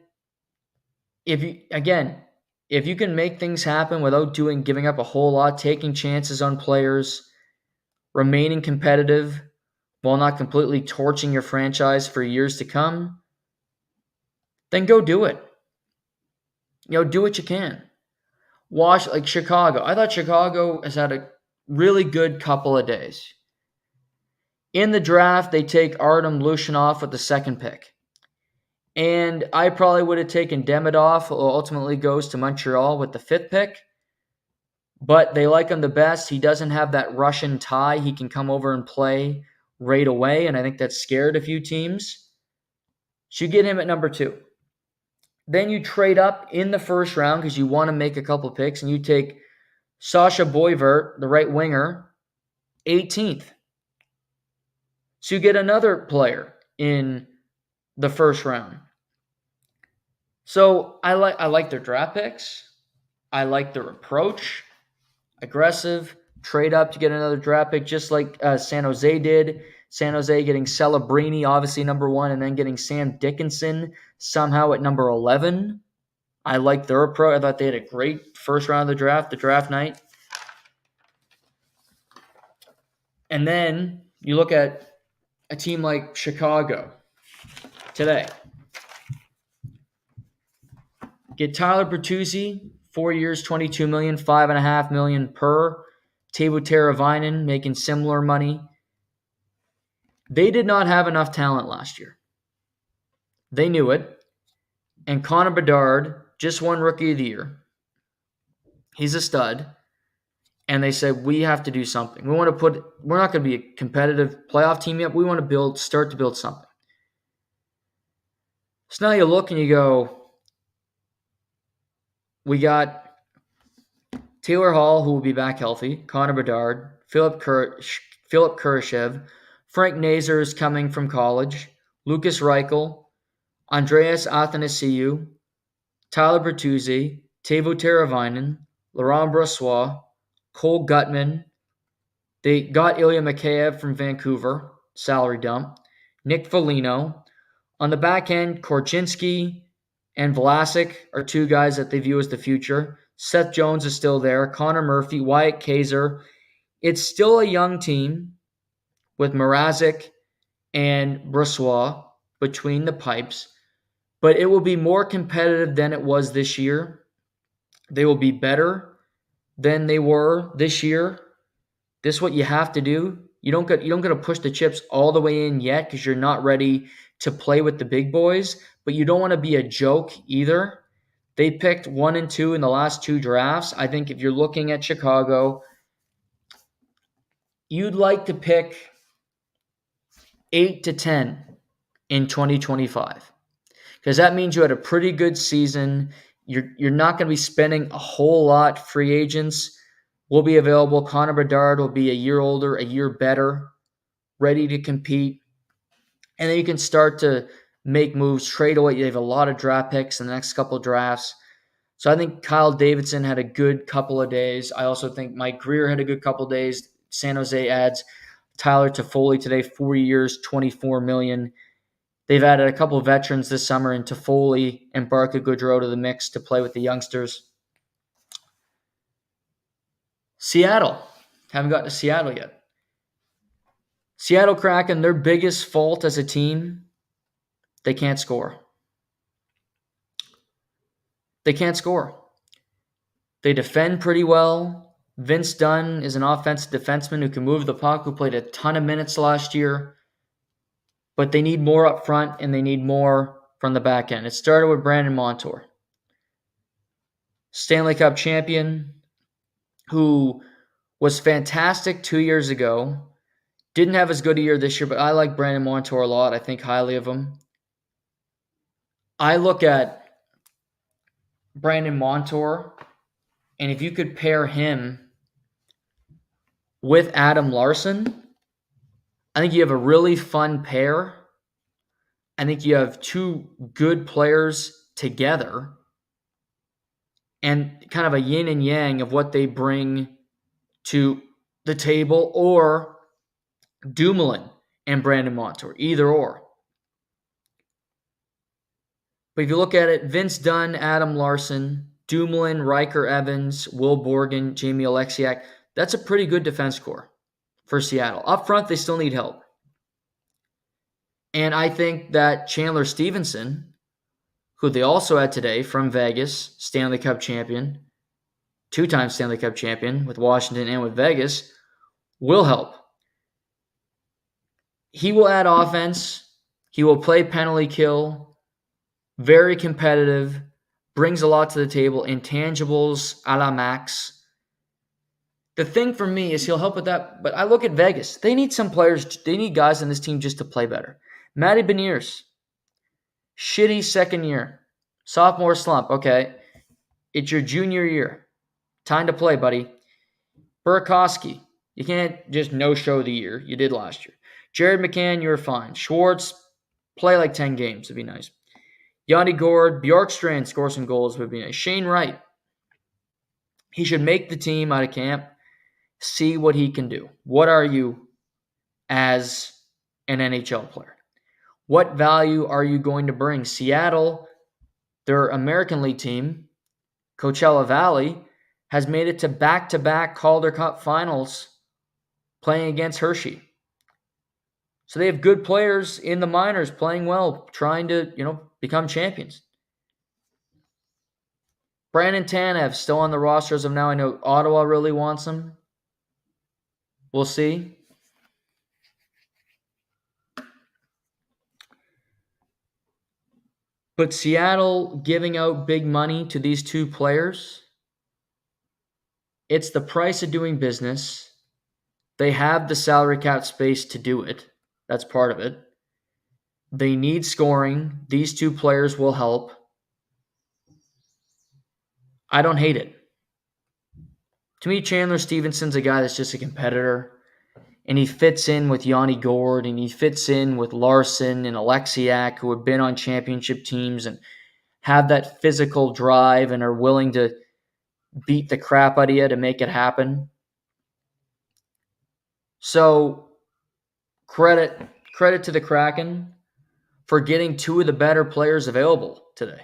if you can make things happen without giving up a whole lot, taking chances on players, remaining competitive while not completely torching your franchise for years to come, then go do it. Do what you can. Like Chicago. I thought Chicago has had a really good couple of days. In the draft, they take Artem Lushanov with the second pick. And I probably would have taken Demidov, who ultimately goes to Montreal with the fifth pick. But they like him the best. He doesn't have that Russian tie. He can come over and play right away, and I think that scared a few teams. So you get him at number 2. Then you trade up in the first round because you want to make a couple picks, and you take Sasha Boivert, the right winger, 18th. So you get another player in the first round. So I like their draft picks. I like their approach. Aggressive. Trade up to get another draft pick, just like San Jose did. San Jose getting Celebrini, obviously number 1, and then getting Sam Dickinson somehow at number 11. I like their approach. I thought they had a great first round of the draft night. And then you look at a team like Chicago today. Get Tyler Bertuzzi, 4 years, $22 million, $5.5 million per. Teuvo Teravainen making similar money. They did not have enough talent last year. They knew it. And Connor Bedard just won Rookie of the Year. He's a stud. And they said, we have to do something. We're not going to be a competitive playoff team yet. We want to start to build something. So now you look and you go, we got Taylor Hall, who will be back healthy, Connor Bedard, Philip Kurashev, Frank Nazar is coming from college. Lucas Reichel, Andreas Athanasiou, Tyler Bertuzzi, Teuvo Teravainen, Laurent Brossoit, Cole Gutman. They got Ilya Mikheyev from Vancouver, salary dump. Nick Foligno. On the back end, Korchinski and Vlasic are two guys that they view as the future. Seth Jones is still there. Connor Murphy, Wyatt Kaiser. It's still a young team with Mrazek and Brossoit between the pipes, but it will be more competitive than it was this year. They will be better than they were this year. This is what you have to do. You don't get to push the chips all the way in yet because you're not ready to play with the big boys, but you don't want to be a joke either. They picked 1 and 2 in the last 2 drafts. I think if you're looking at Chicago, you'd like to pick 8 to 10 in 2025 because that means you had a pretty good season. You're not going to be spending a whole lot. Free agents will be available. Connor Bedard will be a year older, a year better, ready to compete. And then you can start to make moves, trade away. You have a lot of draft picks in the next couple of drafts. So I think Kyle Davidson had a good couple of days. I also think Mike Greer had a good couple of days. San Jose adds Tyler Toffoli today, 4 years, $24 million. They've added a couple of veterans this summer in Toffoli and Barca Goodrow to the mix to play with the youngsters. Seattle. Haven't gotten to Seattle yet. Seattle Kraken, their biggest fault as a team, they can't score. They can't score. They defend pretty well. Vince Dunn is an offensive defenseman who can move the puck, who played a ton of minutes last year. But they need more up front, and they need more from the back end. It started with Brandon Montour, Stanley Cup champion, who was fantastic 2 years ago. Didn't have as good a year this year, but I like Brandon Montour a lot. I think highly of him. I look at Brandon Montour, and if you could pair him with Adam Larson, I think you have a really fun pair. I think you have two good players together and kind of a yin and yang of what they bring to the table, or Dumoulin and Brandon Montour, either or. But if you look at it, Vince Dunn, Adam Larson, Dumoulin, Riker Evans, Will Borgen, Jamie Alexiak, that's a pretty good defense core for Seattle. Up front, they still need help. And I think that Chandler Stevenson, who they also had today from Vegas, Stanley Cup champion, 2-time Stanley Cup champion with Washington and with Vegas, will help. He will add offense. He will play penalty kill. Very competitive. Brings a lot to the table. Intangibles a la Max. The thing for me is he'll help with that. But I look at Vegas. They need some players. They need guys on this team just to play better. Matty Beniers. Shitty second year. Sophomore slump. Okay. It's your junior year. Time to play, buddy. Burakovsky. You can't just no-show the year. You did last year. Jared McCann, you're fine. Schwartz, play like 10 games would be nice. Yanni Gord, Bjorkstrand, score some goals would be nice. Shane Wright, he should make the team out of camp, see what he can do. What are you as an NHL player? What value are you going to bring? Seattle, their American League team, Coachella Valley, has made it to back-to-back Calder Cup finals playing against Hershey. So they have good players in the minors playing well, trying to, become champions. Brandon Tanev still on the roster as of now. I know Ottawa really wants him. We'll see. But Seattle giving out big money to these two players, it's the price of doing business. They have the salary cap space to do it. That's part of it. They need scoring. These two players will help. I don't hate it. To me, Chandler Stevenson's a guy that's just a competitor. and he fits in with Yanni Gord, and he fits in with Larson and Alexiak, who have been on championship teams and have that physical drive and are willing to beat the crap out of you to make it happen. So credit to the Kraken for getting two of the better players available today.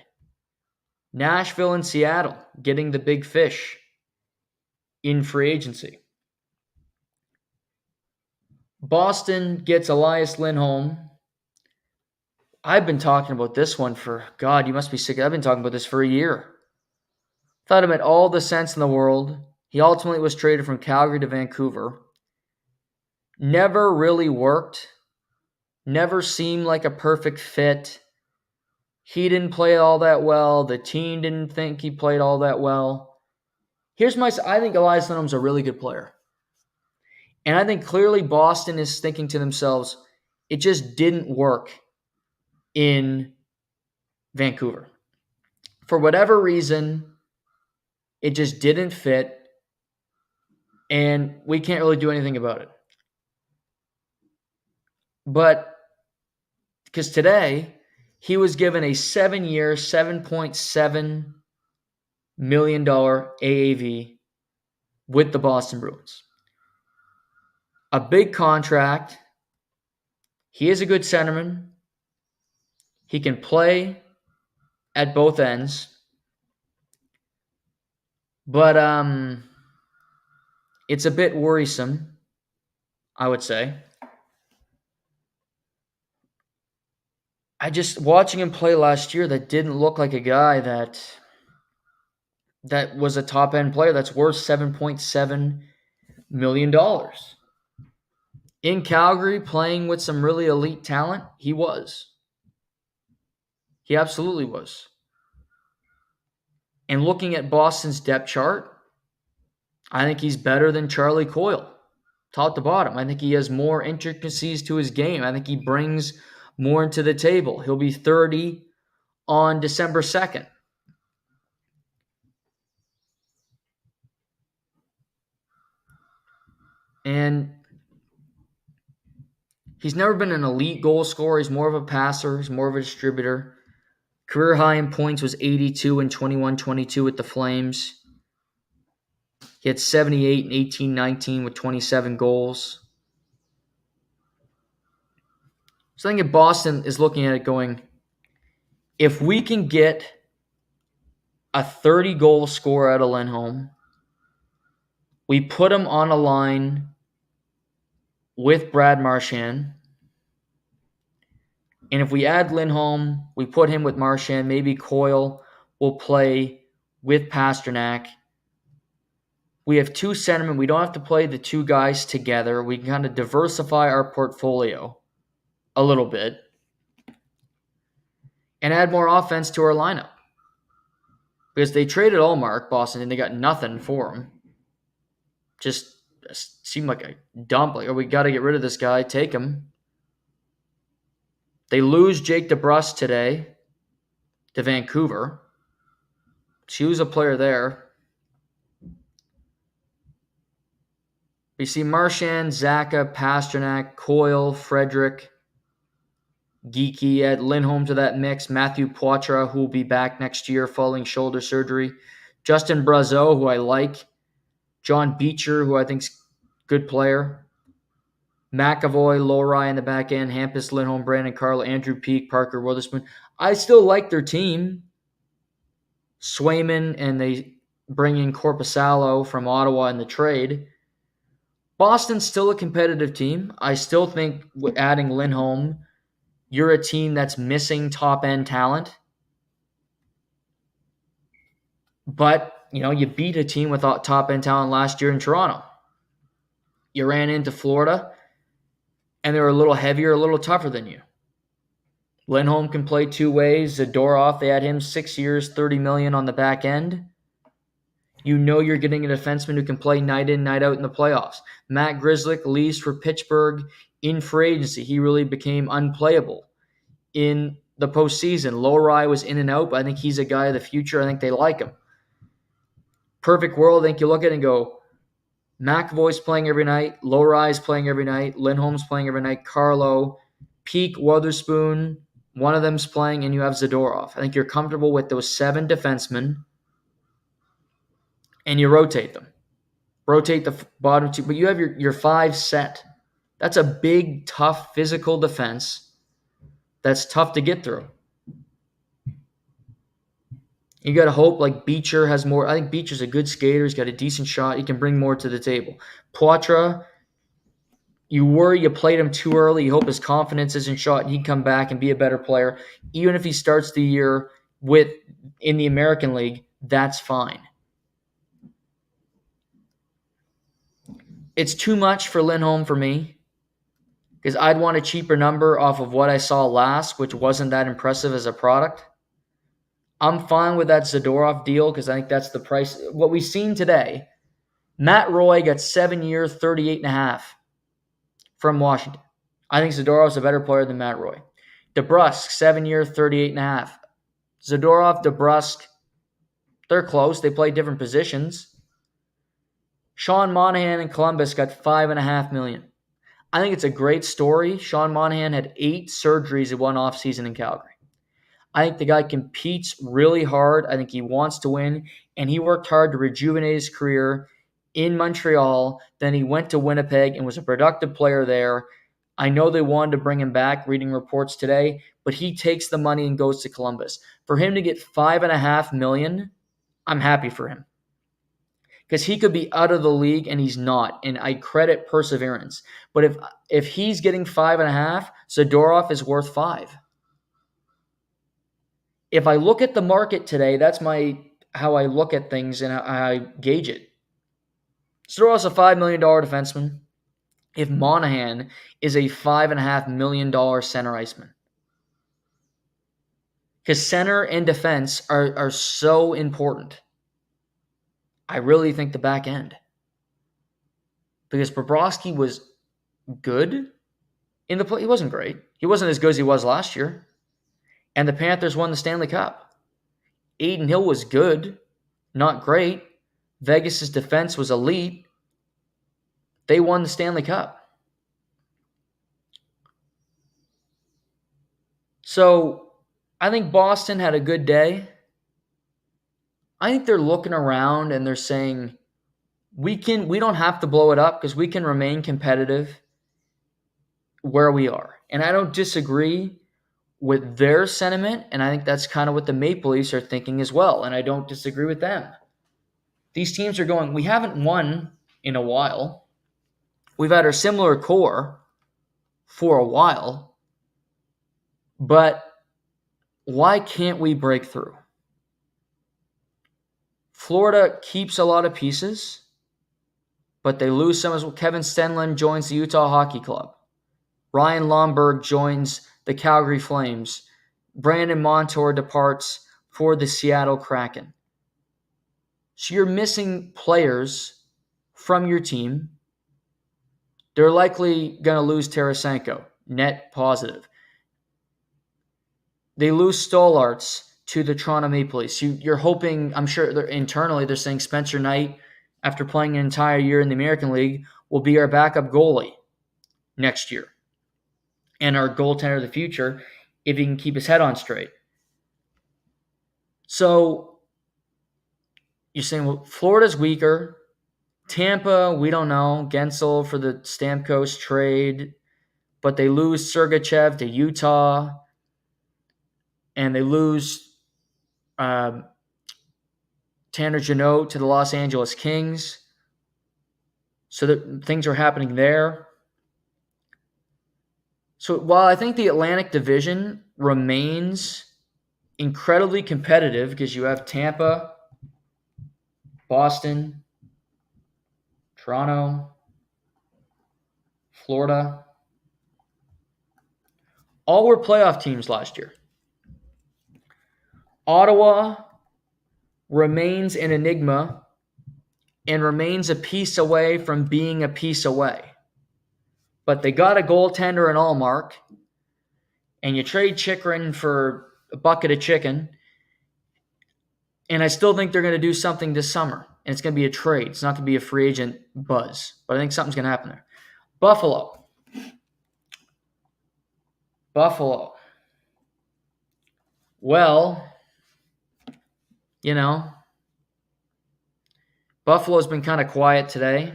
Nashville and Seattle getting the big fish in free agency. Boston gets Elias Lindholm. I've been talking about this one for, God, you must be sick. I've been talking about this for a year. Thought it made all the sense in the world. He ultimately was traded from Calgary to Vancouver. Never really worked. Never seemed like a perfect fit. He didn't play all that well. The team didn't think he played all that well. I think Elias Lindholm's a really good player. And I think clearly Boston is thinking to themselves, it just didn't work in Vancouver. For whatever reason, it just didn't fit, and we can't really do anything about it. But because today, he was given a 7-year, $7.7 million AAV with the Boston Bruins. A big contract. He is a good centerman. He can play at both ends. But it's a bit worrisome, I would say. Watching him play last year, that didn't look like a guy that was a top-end player that's worth $7.7 million. In Calgary, playing with some really elite talent, he was. He absolutely was. And looking at Boston's depth chart, I think he's better than Charlie Coyle, top to bottom. I think he has more intricacies to his game. I think he brings more into the table. He'll be 30 on December 2nd. And he's never been an elite goal scorer. He's more of a passer. He's more of a distributor. Career high in points was 82 in 21-22 with the Flames. He had 78 in 18-19 with 27 goals. So I think if Boston is looking at it going, if we can get a 30-goal scorer out of Lindholm, we put him on a line with Brad Marchand. And if we add Lindholm, we put him with Marchand, maybe Coyle will play with Pasternak. We have two centermen. We don't have to play the two guys together. We can kind of diversify our portfolio a little bit and add more offense to our lineup. Because they traded Allmark, Boston, and they got nothing for him. Just seemed like a dump. Like, oh, we got to get rid of this guy. Take him. They lose Jake DeBrusk today to Vancouver. Choose a player there. We see Marchand, Zaka, Pasternak, Coyle, Frederick, Geeky, add Lindholm to that mix. Matthew Poitras, who will be back next year following shoulder surgery. Justin Brazeau, who I like. John Beecher, who I think's a good player. McAvoy, Lowry in the back end. Hampus, Lindholm, Brandon Carl, Andrew Peeke, Parker Witherspoon. I still like their team. Swayman, and they bring in Korpisalo from Ottawa in the trade. Boston's still a competitive team. I still think with adding Lindholm, you're a team that's missing top-end talent. But, you beat a team without top-end talent last year in Toronto. You ran into Florida, and they were a little heavier, a little tougher than you. Lindholm can play two ways. Zadorov, they had him 6 years, $30 million on the back end. You're getting a defenseman who can play night in, night out in the playoffs. Matt Grzelcyk leaves for Pittsburgh in free agency. He really became unplayable in the postseason. Lowry was in and out, but I think he's a guy of the future. I think they like him. Perfect world, I think you look at it and go, McAvoy's playing every night. Lowry's playing every night. Lindholm's playing every night. Carlo, Peak, Wotherspoon, one of them's playing, and you have Zadorov. I think you're comfortable with those 7 defensemen, and you rotate them. Rotate the bottom 2, but you have your 5 set. That's a big, tough, physical defense that's tough to get through. You got to hope like Beecher has more. I think Beecher's a good skater. He's got a decent shot. He can bring more to the table. Poitras, you worry you played him too early. You hope his confidence isn't shot and he'd come back and be a better player. Even if he starts the year in the American League, that's fine. It's too much for Lindholm for me because I'd want a cheaper number off of what I saw last, which wasn't that impressive as a product. I'm fine with that Zadorov deal because I think that's the price. What we've seen today, Matt Roy got 7 years, 38.5 from Washington. I think Zadorov's a better player than Matt Roy. DeBrusk, 7 years, 38.5. Zadorov, DeBrusk, they're close. They play different positions. Sean Monahan in Columbus got $5.5 million. I think it's a great story. Sean Monahan had 8 surgeries in one offseason in Calgary. I think the guy competes really hard. I think he wants to win, and he worked hard to rejuvenate his career in Montreal. Then he went to Winnipeg and was a productive player there. I know they wanted to bring him back, reading reports today, but he takes the money and goes to Columbus. For him to get $5.5 million, I'm happy for him. Because he could be out of the league and he's not. And I credit perseverance. But if he's getting 5.5, Zadorov is worth 5. If I look at the market today, that's how I look at things and how I gauge it. Zadorov's a $5 million defenseman. If Monahan is a $5.5 million center iceman. Because center and defense are so important. I really think the back end. Because Bobrovsky was good in the play. He wasn't great. He wasn't as good as he was last year. And the Panthers won the Stanley Cup. Adin Hill was good, not great. Vegas' defense was elite. They won the Stanley Cup. So I think Boston had a good day. I think they're looking around and they're saying, we don't have to blow it up because we can remain competitive where we are. And I don't disagree with their sentiment, and I think that's kind of what the Maple Leafs are thinking as well, and I don't disagree with them. These teams are going, we haven't won in a while. We've had our similar core for a while, but why can't we break through? Florida keeps a lot of pieces, but they lose some as well. Kevin Stenlund joins the Utah Hockey Club. Ryan Lomberg joins the Calgary Flames. Brandon Montour departs for the Seattle Kraken. So you're missing players from your team. They're likely going to lose Tarasenko, net positive. They lose Stollarts to the Toronto Maple Leafs. You're hoping, I'm sure internally they're saying Spencer Knight, after playing an entire year in the American League, will be our backup goalie next year. And our goaltender of the future, if he can keep his head on straight. So you're saying, well, Florida's weaker. Tampa, we don't know. Gensel for the Stamkos trade. But they lose Sergachev to Utah. And they lose Tanner Jeannot to the Los Angeles Kings. So that things are happening there. So while I think the Atlantic Division remains incredibly competitive because you have Tampa, Boston, Toronto, Florida, all were playoff teams last year. Ottawa remains an enigma and remains a piece away from being a piece away. But they got a goaltender in Allmark, and you trade Chychrun for a bucket of chicken, and I still think they're going to do something this summer. and it's going to be a trade. It's not going to be a free agent buzz, but I think something's going to happen there. Buffalo. Well, Buffalo's been kind of quiet today.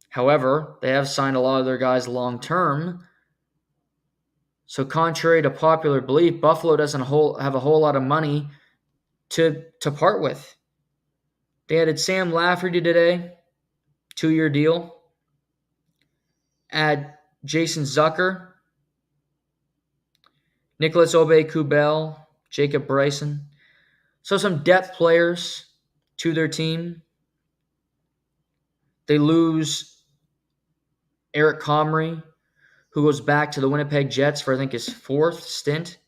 However, they have signed a lot of their guys long term. So contrary to popular belief, Buffalo doesn't have a whole lot of money to part with. They added Sam Lafferty today, 2-year deal. Add Jason Zucker, Nicholas Obey-Kubel, Jacob Bryson. So some depth players to their team. They lose Eric Comrie, who goes back to the Winnipeg Jets for, I think, his 4th stint.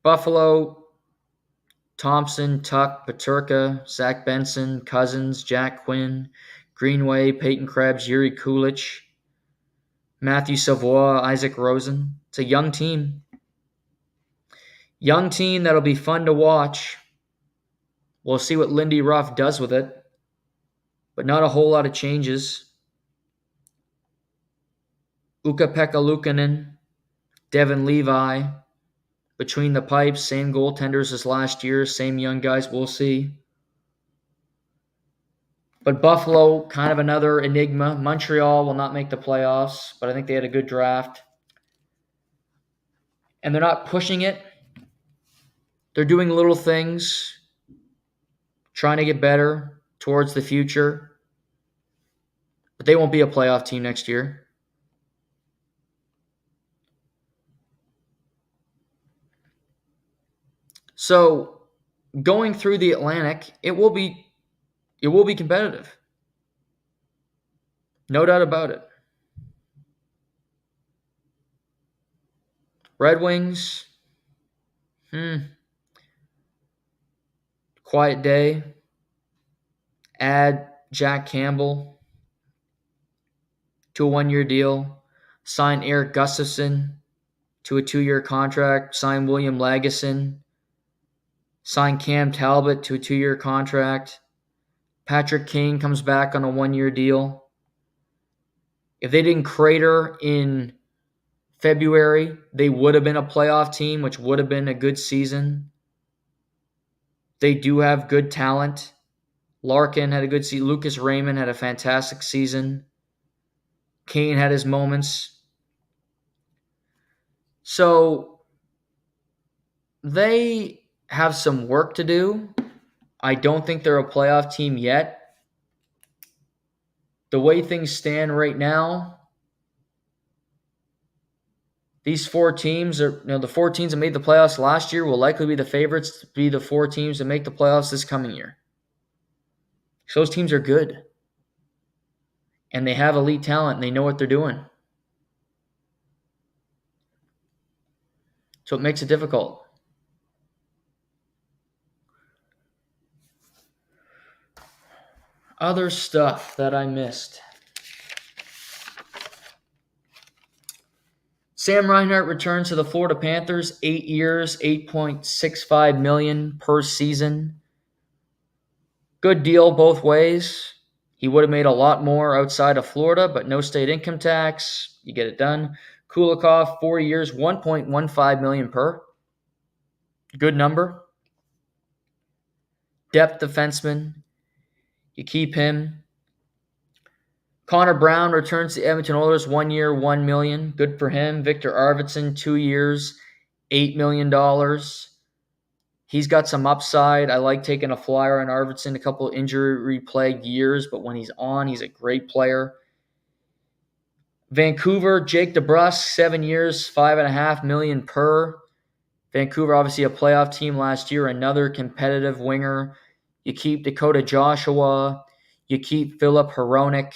Buffalo, Thompson, Tuck, Peterka, Zach Benson, Cousins, Jack Quinn, Greenway, Peyton Krebs, Yuri Kulich, Matthew Savoie, Isaac Rosen. It's a young team. Young team that'll be fun to watch. We'll see what Lindy Ruff does with it, but not a whole lot of changes. Ukko-Pekka Luukkonen, Devin Levi, between the pipes, same goaltenders as last year, same young guys, we'll see. But Buffalo, kind of another enigma. Montreal will not make the playoffs, but I think they had a good draft. And they're not pushing it. They're doing little things, trying to get better towards the future. But they won't be a playoff team next year. So, going through the Atlantic, it will be competitive. No doubt about it. Red Wings, quiet day. Add Jack Campbell to a 1-year deal. Sign Eric Gustafson to a 2-year contract. Sign William Lagesson. Sign Cam Talbot to a 2-year contract. Patrick Kane comes back on a 1-year deal. If they didn't crater in February, they would have been a playoff team, which would have been a good season. They do have good talent. Larkin had a good season. Lucas Raymond had a fantastic season. Kane had his moments. So they have some work to do. I don't think they're a playoff team yet. The way things stand right now, these 4 teams the 4 teams that made the playoffs last year will likely be the favorites to be the 4 teams that make the playoffs this coming year. So those teams are good. And they have elite talent and they know what they're doing. So it makes it difficult. Other stuff that I missed. Sam Reinhart returns to the Florida Panthers, 8 years, $8.65 million per season. Good deal both ways. He would have made a lot more outside of Florida, but no state income tax. You get it done. Kulikov, 4 years, $1.15 million per. Good number. Depth defenseman. You keep him. Connor Brown returns to Edmonton Oilers, 1 year, $1 million. Good for him. Victor Arvidsson, 2 years, $8 million. He's got some upside. I like taking a flyer on Arvidsson, a couple injury-plagued years, but when he's on, he's a great player. Vancouver, Jake DeBrusk, 7 years, $5.5 million per. Vancouver, obviously a playoff team last year, another competitive winger. You keep Dakota Joshua. You keep Philip Hronek.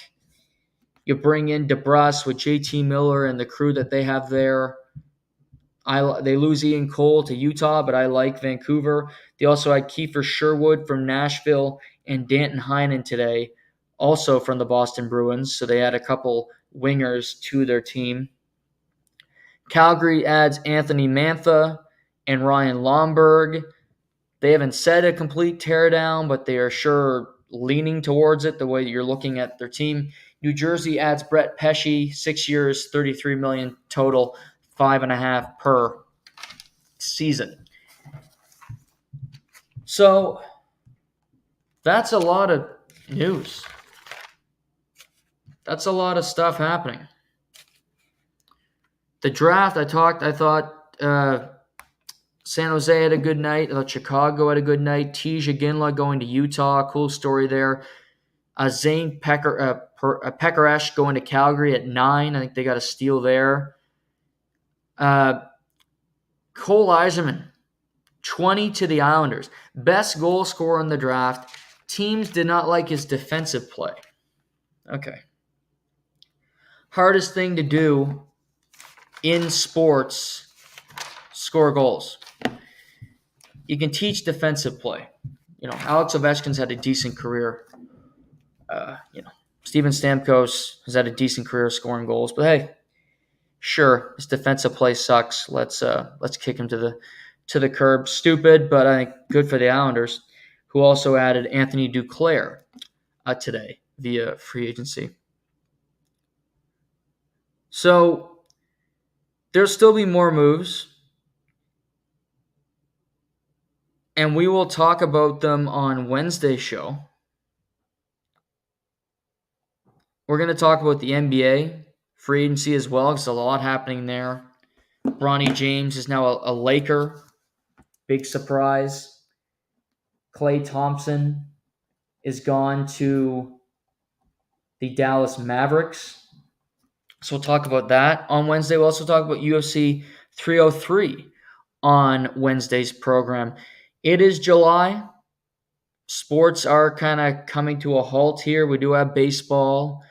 You bring in DeBrusk with JT Miller and the crew that they have there. They lose Ian Cole to Utah, but I like Vancouver. They also had Kiefer Sherwood from Nashville and Danton Heinen today, also from the Boston Bruins. So they had a couple wingers to their team. Calgary adds Anthony Mantha and Ryan Lomberg. They haven't said a complete teardown, but they are sure leaning towards it the way you're looking at their team. New Jersey adds Brett Pesce, 6 years, $33 million total, 5.5 per season. So that's a lot of news. That's a lot of stuff happening. The draft, I thought San Jose had a good night. I thought Chicago had a good night. Tisha Ginla going to Utah. Cool story there. Zane Pekaresh going to Calgary at 9. I think they got a steal there. Cole Yzerman, 20 to the Islanders. Best goal scorer in the draft. Teams did not like his defensive play. Okay. Hardest thing to do in sports, score goals. You can teach defensive play. Alex Ovechkin's had a decent career. Steven Stamkos has had a decent career scoring goals, but hey, sure, his defensive play sucks. Let's kick him to the curb. Stupid, but I think good for the Islanders, who also added Anthony Duclair today via free agency. So there'll still be more moves, and we will talk about them on Wednesday's show. We're going to talk about the NBA free agency as well, because there's a lot happening there. Bronny James is now a Laker. Big surprise. Klay Thompson is gone to the Dallas Mavericks. So we'll talk about that on Wednesday. We'll also talk about UFC 303 on Wednesday's program. It is July. Sports are kind of coming to a halt here. We do have baseball.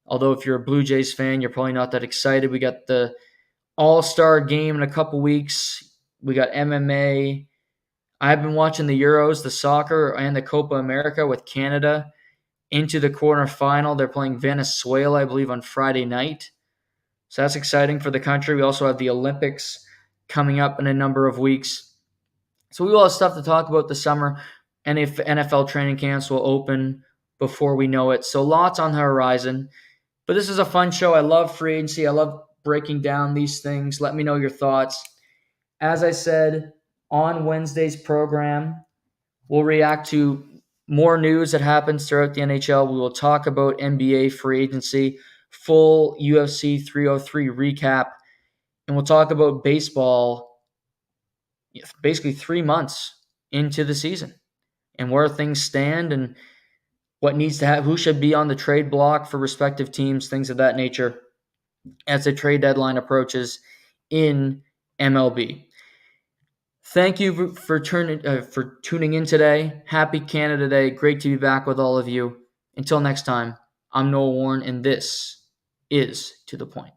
Although if you're a Blue Jays fan, you're probably not that excited. We got the All-Star game in a couple weeks. We got MMA. I've been watching the Euros, the soccer, and the Copa America with Canada into the quarterfinal. They're playing Venezuela, I believe, on Friday night. So that's exciting for the country. We also have the Olympics coming up in a number of weeks. So we will have stuff to talk about this summer, and if NFL training camps will open before we know it. So lots on the horizon. But this is a fun show. I love free agency. I love breaking down these things. Let me know your thoughts. As I said, on Wednesday's program, we'll react to more news that happens throughout the NHL. We will talk about NBA free agency, full UFC 303 recap, and we'll talk about baseball basically 3 months into the season and where things stand and what needs to happen, who should be on the trade block for respective teams, things of that nature as the trade deadline approaches in MLB. Thank you for tuning in today. Happy Canada Day. Great to be back with all of you. Until next time, I'm Noah Warren, and this is To The Point.